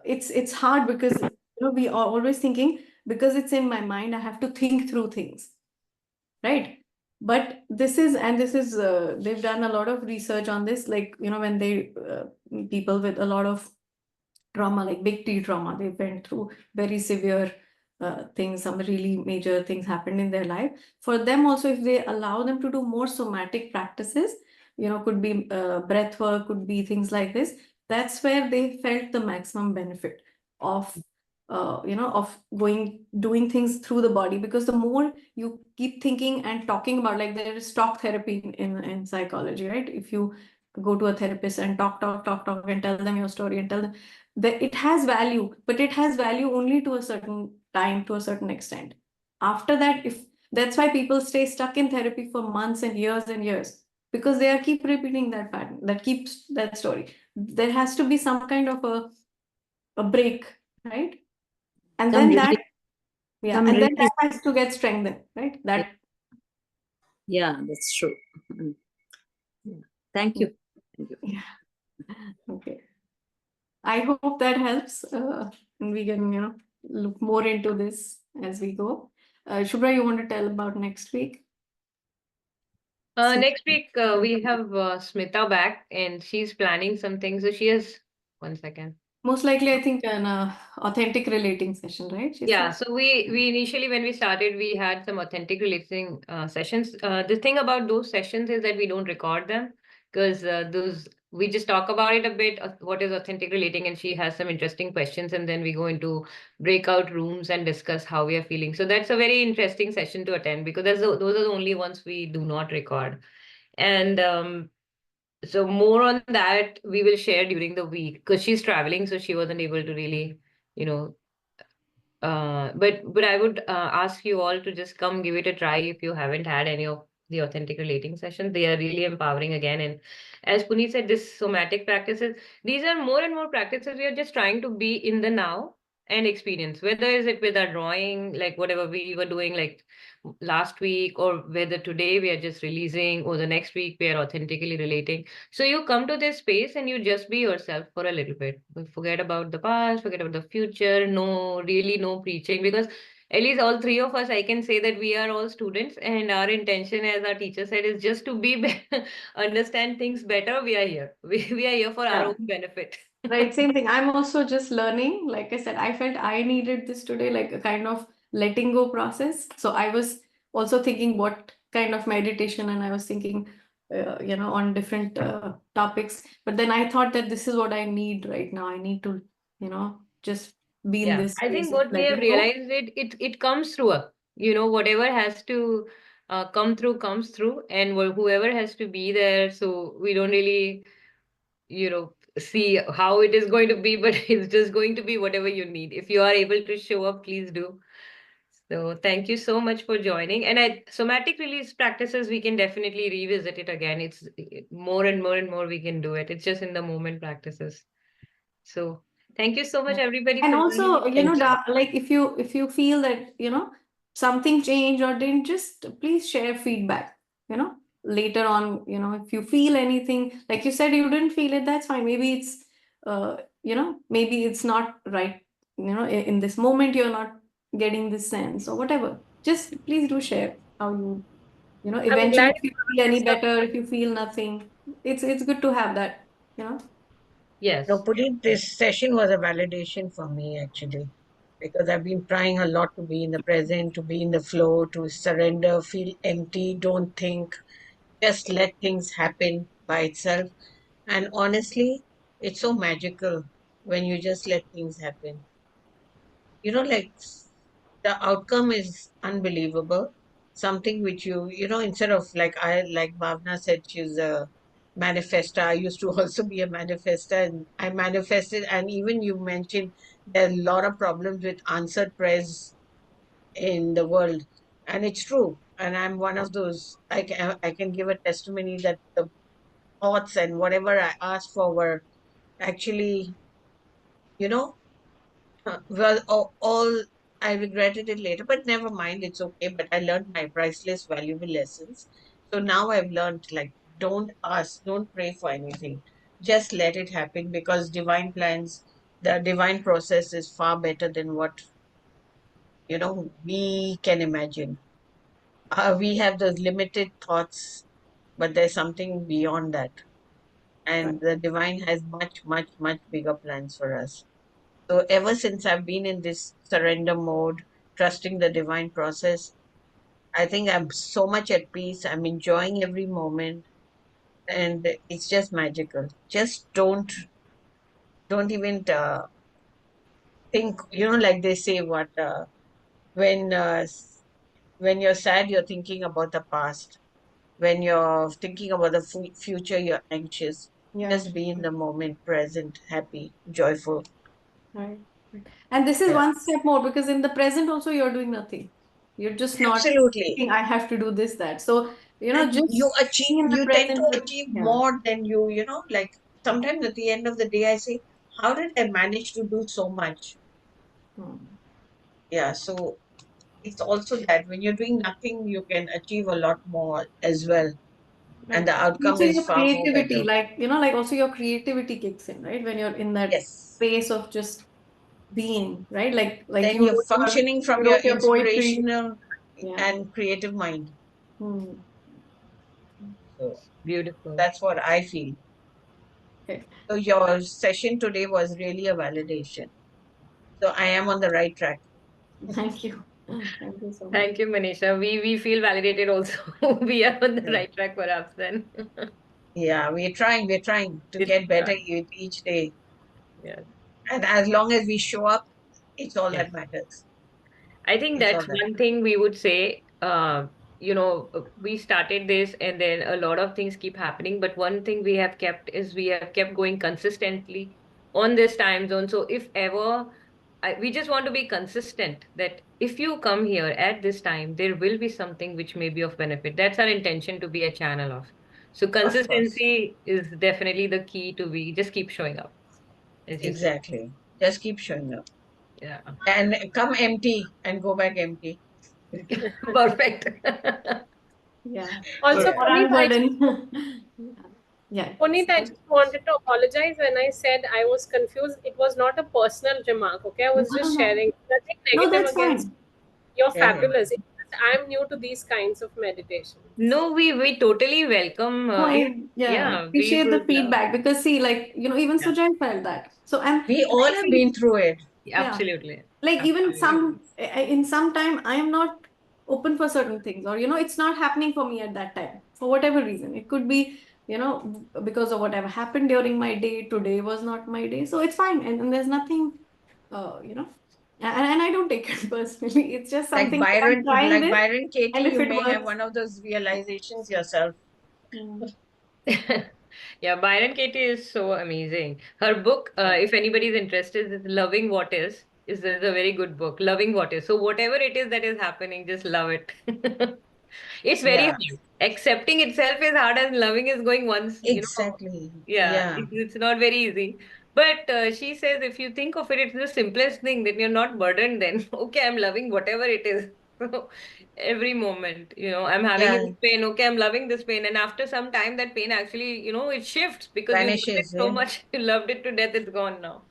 [SPEAKER 1] it's hard because we are always thinking because it's in my mind. I have to think through things, right? But this is they've done a lot of research on this. Like when they people with a lot of trauma, like big T trauma. They went through very severe things, some really major things happened in their life. For them also, if they allow them to do more somatic practices, could be breath work, could be things like this. That's where they felt the maximum benefit of of doing things through the body, because the more you keep thinking and talking about, like there is talk therapy in psychology, right? If you go to a therapist and talk and tell them your story and tell them that it has value, but it has value only to a certain time, to a certain extent. After that, if that's why people stay stuck in therapy for months and years, because they are keep repeating that pattern, that keeps that story. There has to be some kind of a break, right? And
[SPEAKER 5] Some
[SPEAKER 1] then that,
[SPEAKER 5] relief,
[SPEAKER 1] yeah,
[SPEAKER 5] some
[SPEAKER 1] and then
[SPEAKER 5] relief.
[SPEAKER 1] that has to get strengthened, right? That,
[SPEAKER 5] Yeah, that's true. Mm. Yeah. Thank you. Thank you.
[SPEAKER 1] yeah, okay. I hope that helps, and we can, look more into this as we go. Shubhra, you want to tell about next week?
[SPEAKER 4] Next week, we have Smita back and she's planning some things. So she has, one second.
[SPEAKER 1] Most likely, I think an authentic relating session, right? She
[SPEAKER 4] Yeah,
[SPEAKER 1] said.
[SPEAKER 4] so we initially when we started, we had some authentic listening sessions. The thing about those sessions is that we don't record them because those we just talk about it a bit, what is authentic relating, and she has some interesting questions, and then we go into breakout rooms and discuss how we are feeling. So that's a very interesting session to attend because those are the only ones we do not record. And so more on that we will share during the week because she's traveling, so she wasn't able to really, you know, but I would ask you all to just come give it a try if you haven't had any of the authentic relating sessions. They are really empowering again. And as Puneet said, this somatic practices, these are more and more practices. We are just trying to be in the now and experience, whether is it with our drawing, like whatever we were doing like last week, or whether today we are just releasing, or the next week we are authentically relating. So you come to this space and you just be yourself for a little bit. Forget about the past, forget about the future. No, really no preaching, because at least all three of us, I can say that we are all students, and our intention, as our teacher said, is just to be understand things better. We are here. We are here for our
[SPEAKER 1] Yeah.
[SPEAKER 4] own benefit.
[SPEAKER 1] Right, same thing. I'm also just learning. Like I said, I felt I needed this today, like a kind of letting go process. So I was also thinking what kind of meditation, and I was thinking, on different topics. But then I thought that this is what I need right now. I need to, just be in
[SPEAKER 4] Yeah,
[SPEAKER 1] this
[SPEAKER 4] I
[SPEAKER 1] space
[SPEAKER 4] think
[SPEAKER 1] of
[SPEAKER 4] what we have
[SPEAKER 1] letting go.
[SPEAKER 4] realized, it comes through us. Whatever has to come through comes through, and whoever has to be there. So we don't really, see how it is going to be, but it's just going to be whatever you need. If you are able to show up, please do. So thank you so much for joining. And somatic release practices, we can definitely revisit it again. It's more and more and more we can do it. It's just in the moment practices. So thank you so much,
[SPEAKER 1] Yeah.
[SPEAKER 4] everybody,
[SPEAKER 1] And
[SPEAKER 4] for joining
[SPEAKER 1] also,
[SPEAKER 4] us. Thank you.
[SPEAKER 1] like if you feel that, something changed or didn't, just please share feedback, later on, if you feel anything, like you said, you didn't feel it, that's fine. Maybe it's, maybe it's not right, in this moment, you're not getting this sense or whatever. Just please do share how
[SPEAKER 3] I'm
[SPEAKER 1] eventually,
[SPEAKER 3] glad
[SPEAKER 1] if
[SPEAKER 3] you
[SPEAKER 1] you
[SPEAKER 3] brought
[SPEAKER 1] feel any
[SPEAKER 3] this up.
[SPEAKER 1] better, if you feel nothing, it's good to have that, you know.
[SPEAKER 6] No,
[SPEAKER 4] Yes.
[SPEAKER 6] Puneet, this session was a validation for me actually, because I've been trying a lot to be in the present, to be in the flow, to surrender, feel empty, don't think, just let things happen by itself. And honestly, it's so magical when you just let things happen. Like the outcome is unbelievable. Something which instead of like Bhavna said, she's a manifester. I used to also be a manifester, and I manifested. And even you mentioned there are a lot of problems with answered prayers in the world, and it's true. And I'm one of those. I can give a testimony that the thoughts and whatever I asked for were actually, you know, well, all I regretted it later, but never mind, it's okay. But I learned my priceless, valuable lessons. So now I've learned, like, don't ask, don't pray for anything. Just let it happen, because divine plans, the divine process is far better than what, we can imagine. We have those limited thoughts, but there's something beyond that.
[SPEAKER 1] Right.
[SPEAKER 6] And the divine has much, much, much bigger plans for us. So ever since I've been in this surrender mode, trusting the divine process, I think I'm so much at peace. I'm enjoying every moment, and it's just magical. Just don't even think. Like they say, what when when you're sad, you're thinking about the past. When you're thinking about the future, you're anxious.
[SPEAKER 1] Yeah.
[SPEAKER 6] Just be in the moment, present, happy, joyful.
[SPEAKER 1] Right. Right. And this is
[SPEAKER 6] Yeah,
[SPEAKER 1] one step more, because in the present also you're doing nothing. You're just not
[SPEAKER 6] absolutely.
[SPEAKER 1] thinking, I have to do this, that. So,
[SPEAKER 6] And
[SPEAKER 1] just being in the
[SPEAKER 6] you tend
[SPEAKER 1] present
[SPEAKER 6] to
[SPEAKER 1] with,
[SPEAKER 6] achieve
[SPEAKER 1] yeah.
[SPEAKER 6] more than like sometimes at the end of the day I say, how did I manage to do so much?
[SPEAKER 1] Hmm.
[SPEAKER 6] Yeah, so it's also that when you're doing nothing, you can achieve a lot more as well, and
[SPEAKER 1] Right.
[SPEAKER 6] the outcome
[SPEAKER 1] Also
[SPEAKER 6] is
[SPEAKER 1] your
[SPEAKER 6] far more
[SPEAKER 1] creativity,
[SPEAKER 6] better.
[SPEAKER 1] like also your creativity kicks in, right? When you're in that
[SPEAKER 6] Yes,
[SPEAKER 1] space of just being, right? Like
[SPEAKER 6] then you're functioning from
[SPEAKER 1] you
[SPEAKER 6] your
[SPEAKER 1] wrote your poetry.
[SPEAKER 6] inspirational
[SPEAKER 1] Yeah.
[SPEAKER 6] and creative mind.
[SPEAKER 1] Hmm.
[SPEAKER 6] So
[SPEAKER 4] Beautiful.
[SPEAKER 6] that's what I feel.
[SPEAKER 1] Okay.
[SPEAKER 6] So your session today was really a validation. So I am on the right track.
[SPEAKER 1] Thank you. Thank you so much.
[SPEAKER 4] Thank you, Manisha. We feel validated also. We are on the
[SPEAKER 6] Yeah,
[SPEAKER 4] right track perhaps then.
[SPEAKER 6] yeah, we're trying to
[SPEAKER 4] It's
[SPEAKER 6] get better
[SPEAKER 4] fun.
[SPEAKER 6] each day.
[SPEAKER 4] Yes.
[SPEAKER 6] And as long as we show up, it's all
[SPEAKER 4] Yes.
[SPEAKER 6] that matters.
[SPEAKER 4] I think
[SPEAKER 6] It's all
[SPEAKER 4] that's
[SPEAKER 6] that.
[SPEAKER 4] one thing we would say. We started this and then a lot of things keep happening. But one thing we have kept is we have kept going consistently on this time zone. So if ever we just want to be consistent that if you come here at this time, there will be something which may be of benefit. That's our intention to be a channel of. So
[SPEAKER 6] Of course.
[SPEAKER 4] consistency is definitely the key to be just keep showing up, as you said.
[SPEAKER 6] Exactly. Just keep showing up.
[SPEAKER 4] Yeah.
[SPEAKER 6] And come empty and go back empty.
[SPEAKER 4] Perfect.
[SPEAKER 1] Yeah.
[SPEAKER 3] Also,
[SPEAKER 6] Yeah.
[SPEAKER 1] Or
[SPEAKER 3] Puneet,
[SPEAKER 1] unburden. Yeah.
[SPEAKER 3] Puneet, I just wanted to apologize when I said I was confused. It was not a personal remark, okay? I
[SPEAKER 1] No,
[SPEAKER 3] was
[SPEAKER 1] no,
[SPEAKER 3] just
[SPEAKER 1] no.
[SPEAKER 3] sharing nothing
[SPEAKER 1] No,
[SPEAKER 3] negative
[SPEAKER 1] that's
[SPEAKER 3] against
[SPEAKER 1] fine.
[SPEAKER 3] you. You're
[SPEAKER 6] Yeah, yeah.
[SPEAKER 3] fabulous. It's just I'm new to these kinds of meditations.
[SPEAKER 4] No, we totally welcome.
[SPEAKER 1] No, yeah,
[SPEAKER 4] Yeah, we
[SPEAKER 1] appreciate the
[SPEAKER 4] would love.
[SPEAKER 1] feedback because see, like, even
[SPEAKER 4] Yeah,
[SPEAKER 1] Sujay felt that. So and
[SPEAKER 6] We
[SPEAKER 1] I
[SPEAKER 6] all have
[SPEAKER 1] feel,
[SPEAKER 6] been through it.
[SPEAKER 1] yeah,
[SPEAKER 4] absolutely,
[SPEAKER 1] like even
[SPEAKER 4] absolutely.
[SPEAKER 1] in some time I am not open for certain things, or it's not happening for me at that time for whatever reason. It could be, because of whatever happened during my day. Today was not my day, so it's fine, and there's nothing, and I don't take it personally. It's just something that I'm trying
[SPEAKER 6] Like
[SPEAKER 1] this,
[SPEAKER 6] Byron Katie,
[SPEAKER 1] and if
[SPEAKER 6] you
[SPEAKER 1] it
[SPEAKER 6] may have
[SPEAKER 1] works.
[SPEAKER 6] one of those realizations yourself.
[SPEAKER 1] Mm.
[SPEAKER 4] Yeah, Byron Katie is so amazing. Her book,
[SPEAKER 1] Yeah.
[SPEAKER 4] if anybody is interested, is Loving What is a very good book. Loving What Is. So whatever it is that is happening, just love it. It's very
[SPEAKER 6] Yeah,
[SPEAKER 4] hard. Accepting itself is hard and loving is going once.
[SPEAKER 6] exactly.
[SPEAKER 4] Yeah,
[SPEAKER 6] Yeah,
[SPEAKER 4] it's not very easy. But she says if you think of it, it's the simplest thing that you're not burdened then. Okay, I'm loving whatever it is. So every moment, I'm having
[SPEAKER 6] yeah,
[SPEAKER 4] this pain. Okay, I'm loving this pain. And after some time, that pain actually, it shifts because you loved it
[SPEAKER 6] vanishes.
[SPEAKER 4] so
[SPEAKER 6] Yeah,
[SPEAKER 4] much. You loved it to death. It's gone now.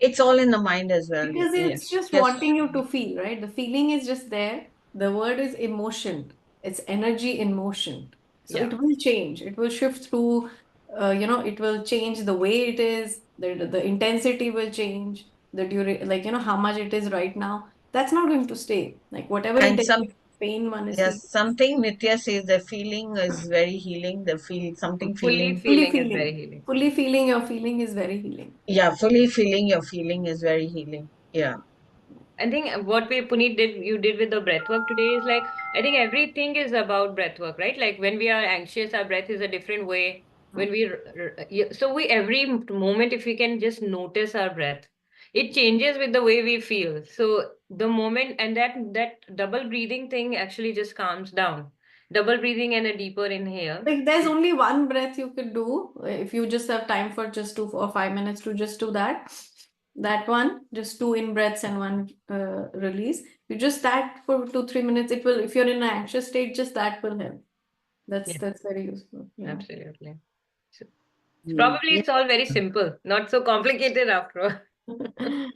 [SPEAKER 6] it's all in the mind as well.
[SPEAKER 1] Because
[SPEAKER 6] Yeah,
[SPEAKER 1] it's just
[SPEAKER 6] just
[SPEAKER 1] wanting you to feel, right? The feeling is just there. The word is emotion. It's energy in motion. So it
[SPEAKER 4] Yeah,
[SPEAKER 1] will change. It will shift through, it will change the way it is. The intensity will change. Like, how much it is right now. That's not going to stay. Like, whatever
[SPEAKER 6] and
[SPEAKER 1] intensity pain one is feeling,
[SPEAKER 6] yes, something Nitya says the feeling is very healing. The feel something
[SPEAKER 4] fully
[SPEAKER 6] feeling.
[SPEAKER 1] fully
[SPEAKER 4] feeling is very
[SPEAKER 1] feeling.
[SPEAKER 4] healing.
[SPEAKER 1] Fully feeling your feeling is very healing.
[SPEAKER 6] Yeah, fully feeling your feeling is very healing. Yeah,
[SPEAKER 4] I think what we Puneet you did with the breath work today is like I think everything is about breath work, right? Like when we are anxious, our breath is a different way. When so we every moment, if we can just notice our breath, it changes with the way we feel. So the moment and that double breathing thing actually just calms down. Double breathing and a deeper inhale.
[SPEAKER 1] Like there's only one breath you could do if you just have time for just 2 or 5 minutes to just do that. That one, just two in breaths and one release. You just that for 2 3 minutes. It will, if you're in an anxious state, just that will help. That's
[SPEAKER 4] Yeah,
[SPEAKER 1] that's very useful. Yeah.
[SPEAKER 4] absolutely. So, probably
[SPEAKER 5] Yeah.
[SPEAKER 4] it's all very simple, not so complicated after all.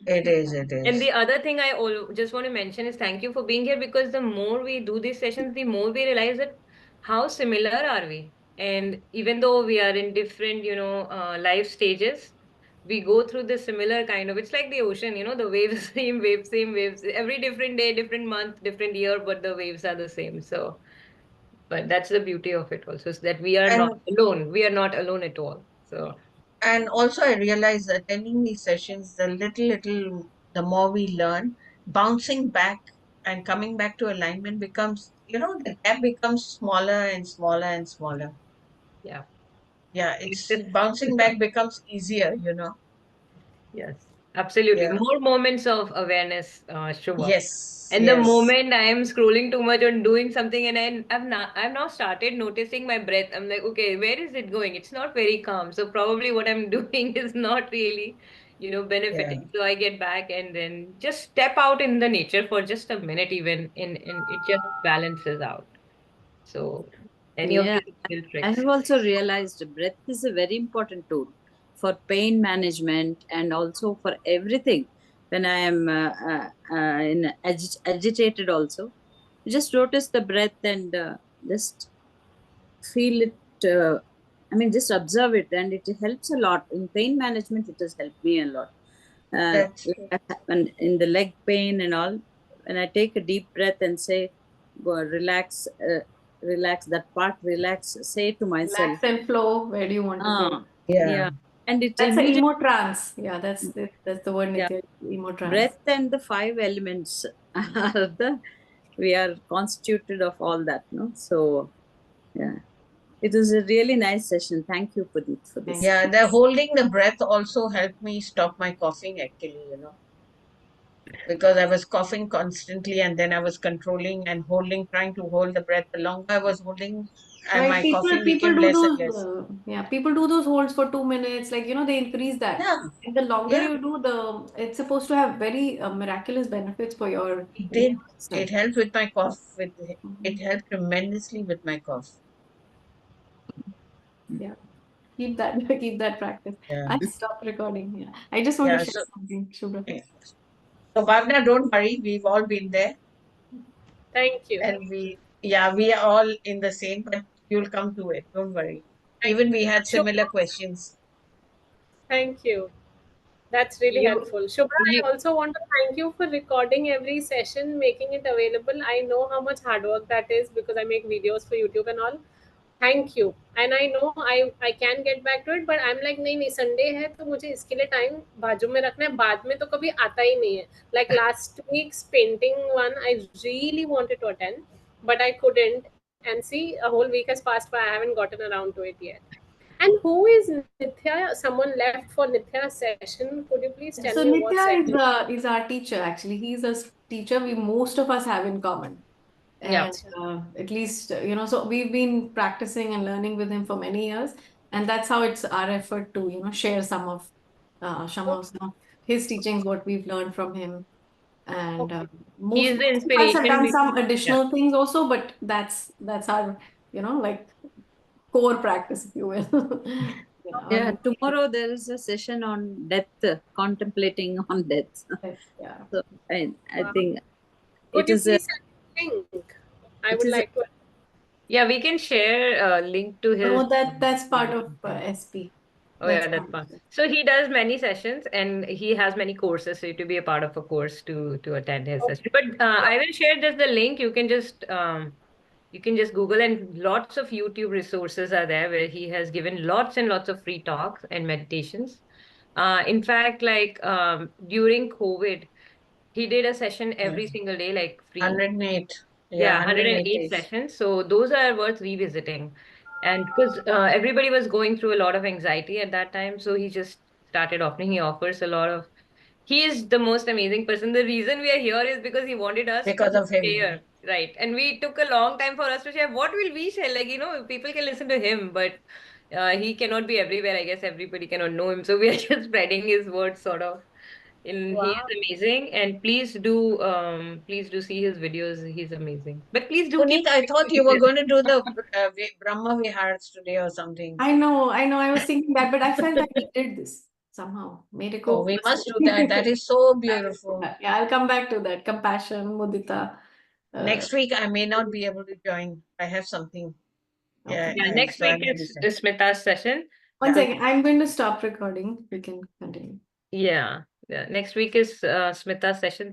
[SPEAKER 6] it is. It
[SPEAKER 4] And
[SPEAKER 6] is.
[SPEAKER 4] the other thing I just want to mention is thank you for being here because the more we do these sessions, the more we realize that how similar are we. And even though we are in different, life stages, we go through the similar kind of. It's like the ocean, the waves, same waves, same waves. Every different day, different month, different year, but the waves are the same. So, but that's the beauty of it also, is that we are not
[SPEAKER 6] And
[SPEAKER 4] alone. We are not alone at all. So,
[SPEAKER 6] also I realize attending these sessions, the little, the more we learn, bouncing back and coming back to alignment becomes, the gap becomes smaller and smaller and smaller.
[SPEAKER 4] yeah,
[SPEAKER 6] Yeah,
[SPEAKER 4] it's
[SPEAKER 6] it's
[SPEAKER 4] just.
[SPEAKER 6] bouncing back becomes easier.
[SPEAKER 4] Yes, absolutely.
[SPEAKER 6] Yeah.
[SPEAKER 4] More moments of awareness show up.
[SPEAKER 6] Yes,
[SPEAKER 4] And the
[SPEAKER 6] yes,
[SPEAKER 4] moment I am scrolling too much or doing something and I've now started noticing my breath. I'm like, okay, where is it going? It's not very calm. So probably what I'm doing is not really,
[SPEAKER 6] yeah.
[SPEAKER 4] benefiting. So I get back and then just step out in the nature for just a minute even and it just balances out. So any of
[SPEAKER 5] Yeah,
[SPEAKER 4] these little
[SPEAKER 5] I
[SPEAKER 4] tricks.
[SPEAKER 5] have also realized breath is a very important tool for pain management and also for everything. When I am agitated, also, just notice the breath and just feel it. I mean, just observe it, and it helps a lot. In pain management, it has helped me a lot.
[SPEAKER 6] That's
[SPEAKER 5] Like
[SPEAKER 6] true.
[SPEAKER 5] when in the leg pain and all, when I take a deep breath and say, go relax, relax that part, relax, say to myself,
[SPEAKER 1] Relax and flow. Where do you want to
[SPEAKER 5] ah,
[SPEAKER 1] go?
[SPEAKER 5] yeah,
[SPEAKER 6] Yeah.
[SPEAKER 5] and it
[SPEAKER 1] That's the
[SPEAKER 5] immediately,
[SPEAKER 1] emo trance. Yeah, that's the word,
[SPEAKER 5] yeah,
[SPEAKER 1] Nitya. Emo trance.
[SPEAKER 5] breath and the five elements are the, we are constituted of all that, no? So, yeah, it was a really nice session. Thank you, Puneet, for this.
[SPEAKER 1] Thank
[SPEAKER 6] Yeah,
[SPEAKER 1] you.
[SPEAKER 6] the holding the breath also helped me stop my coughing actually, because I was coughing constantly and then I was controlling and holding, trying to hold the breath. The longer I was holding, and
[SPEAKER 1] Right,
[SPEAKER 6] my coughing
[SPEAKER 1] people
[SPEAKER 6] became
[SPEAKER 1] do
[SPEAKER 6] less and
[SPEAKER 1] those.
[SPEAKER 6] less.
[SPEAKER 1] Yeah, people do those holds for 2 minutes. Like they increase that.
[SPEAKER 6] Yeah,
[SPEAKER 1] And the longer
[SPEAKER 6] yeah,
[SPEAKER 1] you do, it's supposed to have very miraculous benefits for your
[SPEAKER 6] it did.
[SPEAKER 1] immune
[SPEAKER 6] It
[SPEAKER 1] system.
[SPEAKER 6] helped with my cough. It
[SPEAKER 1] Mhm.
[SPEAKER 6] helped tremendously with my cough.
[SPEAKER 1] Yeah, keep that keep that practice.
[SPEAKER 6] Yeah,
[SPEAKER 1] I stopped recording. Yeah, I just want to
[SPEAKER 6] yeah.
[SPEAKER 1] share something, Shubhra.
[SPEAKER 6] Yeah. So Bhavna, don't worry. We've all been there,
[SPEAKER 3] Thank you.
[SPEAKER 6] and we are all in the same. But you'll come to it. Don't worry.
[SPEAKER 3] Thank
[SPEAKER 6] Even we had similar
[SPEAKER 3] Shubha,
[SPEAKER 6] questions.
[SPEAKER 3] thank you. That's really
[SPEAKER 4] You,
[SPEAKER 3] helpful. Shubha,
[SPEAKER 4] you,
[SPEAKER 3] I also want to thank you for recording every session, making it available. I know how much hard work that is because I make videos for YouTube and all. Thank you. And I know I can get back to it, but I'm like नहीं नहीं Sunday है तो मुझे इसके लिए time बाजू में रखना है बाद में तो कभी आता ही नहीं है like last week's painting one I really wanted to attend but I couldn't and see a whole week has passed by I haven't gotten around to it yet. And who is Nithya? Someone left for Nithya's session. Could you please tell
[SPEAKER 1] So
[SPEAKER 3] me what
[SPEAKER 1] Nitya
[SPEAKER 3] session?
[SPEAKER 1] is our teacher actually. He's a teacher we most of us have in common.
[SPEAKER 4] yeah.
[SPEAKER 1] And at least, so we've been practicing and learning with him for many years. And that's how it's our effort to, share some of his teachings, what we've learned from him. And
[SPEAKER 3] Okay.
[SPEAKER 4] He
[SPEAKER 1] most,
[SPEAKER 4] is the
[SPEAKER 1] most of us have
[SPEAKER 4] inspiration.
[SPEAKER 1] done some
[SPEAKER 4] Yeah.
[SPEAKER 1] additional things also, but that's our, like core practice, if you will. Yeah,
[SPEAKER 5] Yeah,
[SPEAKER 1] on
[SPEAKER 5] tomorrow there is a session on death, contemplating on death.
[SPEAKER 1] yeah.
[SPEAKER 5] So I
[SPEAKER 3] Wow.
[SPEAKER 5] think it
[SPEAKER 3] Could you
[SPEAKER 5] is a,
[SPEAKER 3] please send me a link? I
[SPEAKER 5] it
[SPEAKER 3] would
[SPEAKER 5] is a,
[SPEAKER 3] like to.
[SPEAKER 4] Yeah, we can share a link to his.
[SPEAKER 1] No, that's part of SP.
[SPEAKER 4] Oh
[SPEAKER 1] That's
[SPEAKER 4] yeah,
[SPEAKER 1] part
[SPEAKER 4] that's
[SPEAKER 1] of
[SPEAKER 4] fun.
[SPEAKER 1] it.
[SPEAKER 4] So he does many sessions and he has many courses. So to be a part of a course to attend his session.
[SPEAKER 3] Okay.
[SPEAKER 4] But I will share just the link. You can just Google and lots of YouTube resources are there where he has given lots and lots of free talks and meditations. In fact, like during COVID, he did a session every
[SPEAKER 6] Yes,
[SPEAKER 4] single day, like free.
[SPEAKER 6] 108. Yeah,
[SPEAKER 4] Yeah,
[SPEAKER 6] 108
[SPEAKER 4] 108
[SPEAKER 6] days.
[SPEAKER 4] sessions. So those are worth revisiting. And because everybody was going through a lot of anxiety at that time, so he just started offering. He offers a lot of. He is the most amazing person. The reason we are here is because he wanted us to
[SPEAKER 6] Because of him.
[SPEAKER 4] share, right? And we took a long time for us to share. What will we share? Like, people can listen to him, but he cannot be everywhere. I guess everybody cannot know him. So we are just spreading his words, sort of. And he is
[SPEAKER 3] Wow.
[SPEAKER 4] amazing. And please do see his videos. He's amazing. But please do keep
[SPEAKER 6] Puneet, I thought you were
[SPEAKER 4] it.
[SPEAKER 6] going to do the Brahma Vihars today or something.
[SPEAKER 1] I was thinking that, but I felt that we did this somehow. Mere
[SPEAKER 6] Oh,
[SPEAKER 1] ko
[SPEAKER 6] we
[SPEAKER 1] bas-
[SPEAKER 6] must do that. That is so
[SPEAKER 1] I will do
[SPEAKER 6] beautiful.
[SPEAKER 1] that. Yeah, I'll come back to that. Compassion, mudita. Uh,
[SPEAKER 6] Next week, I may not be able to join. I have something.
[SPEAKER 1] okay.
[SPEAKER 6] Yeah,
[SPEAKER 4] Yeah, next
[SPEAKER 6] so I
[SPEAKER 4] week
[SPEAKER 6] may be sad.
[SPEAKER 4] is Smita's session.
[SPEAKER 1] One
[SPEAKER 6] Yeah.
[SPEAKER 4] So
[SPEAKER 1] second. I'm going to stop recording. We can continue.
[SPEAKER 4] yeah, next week is Smita's session.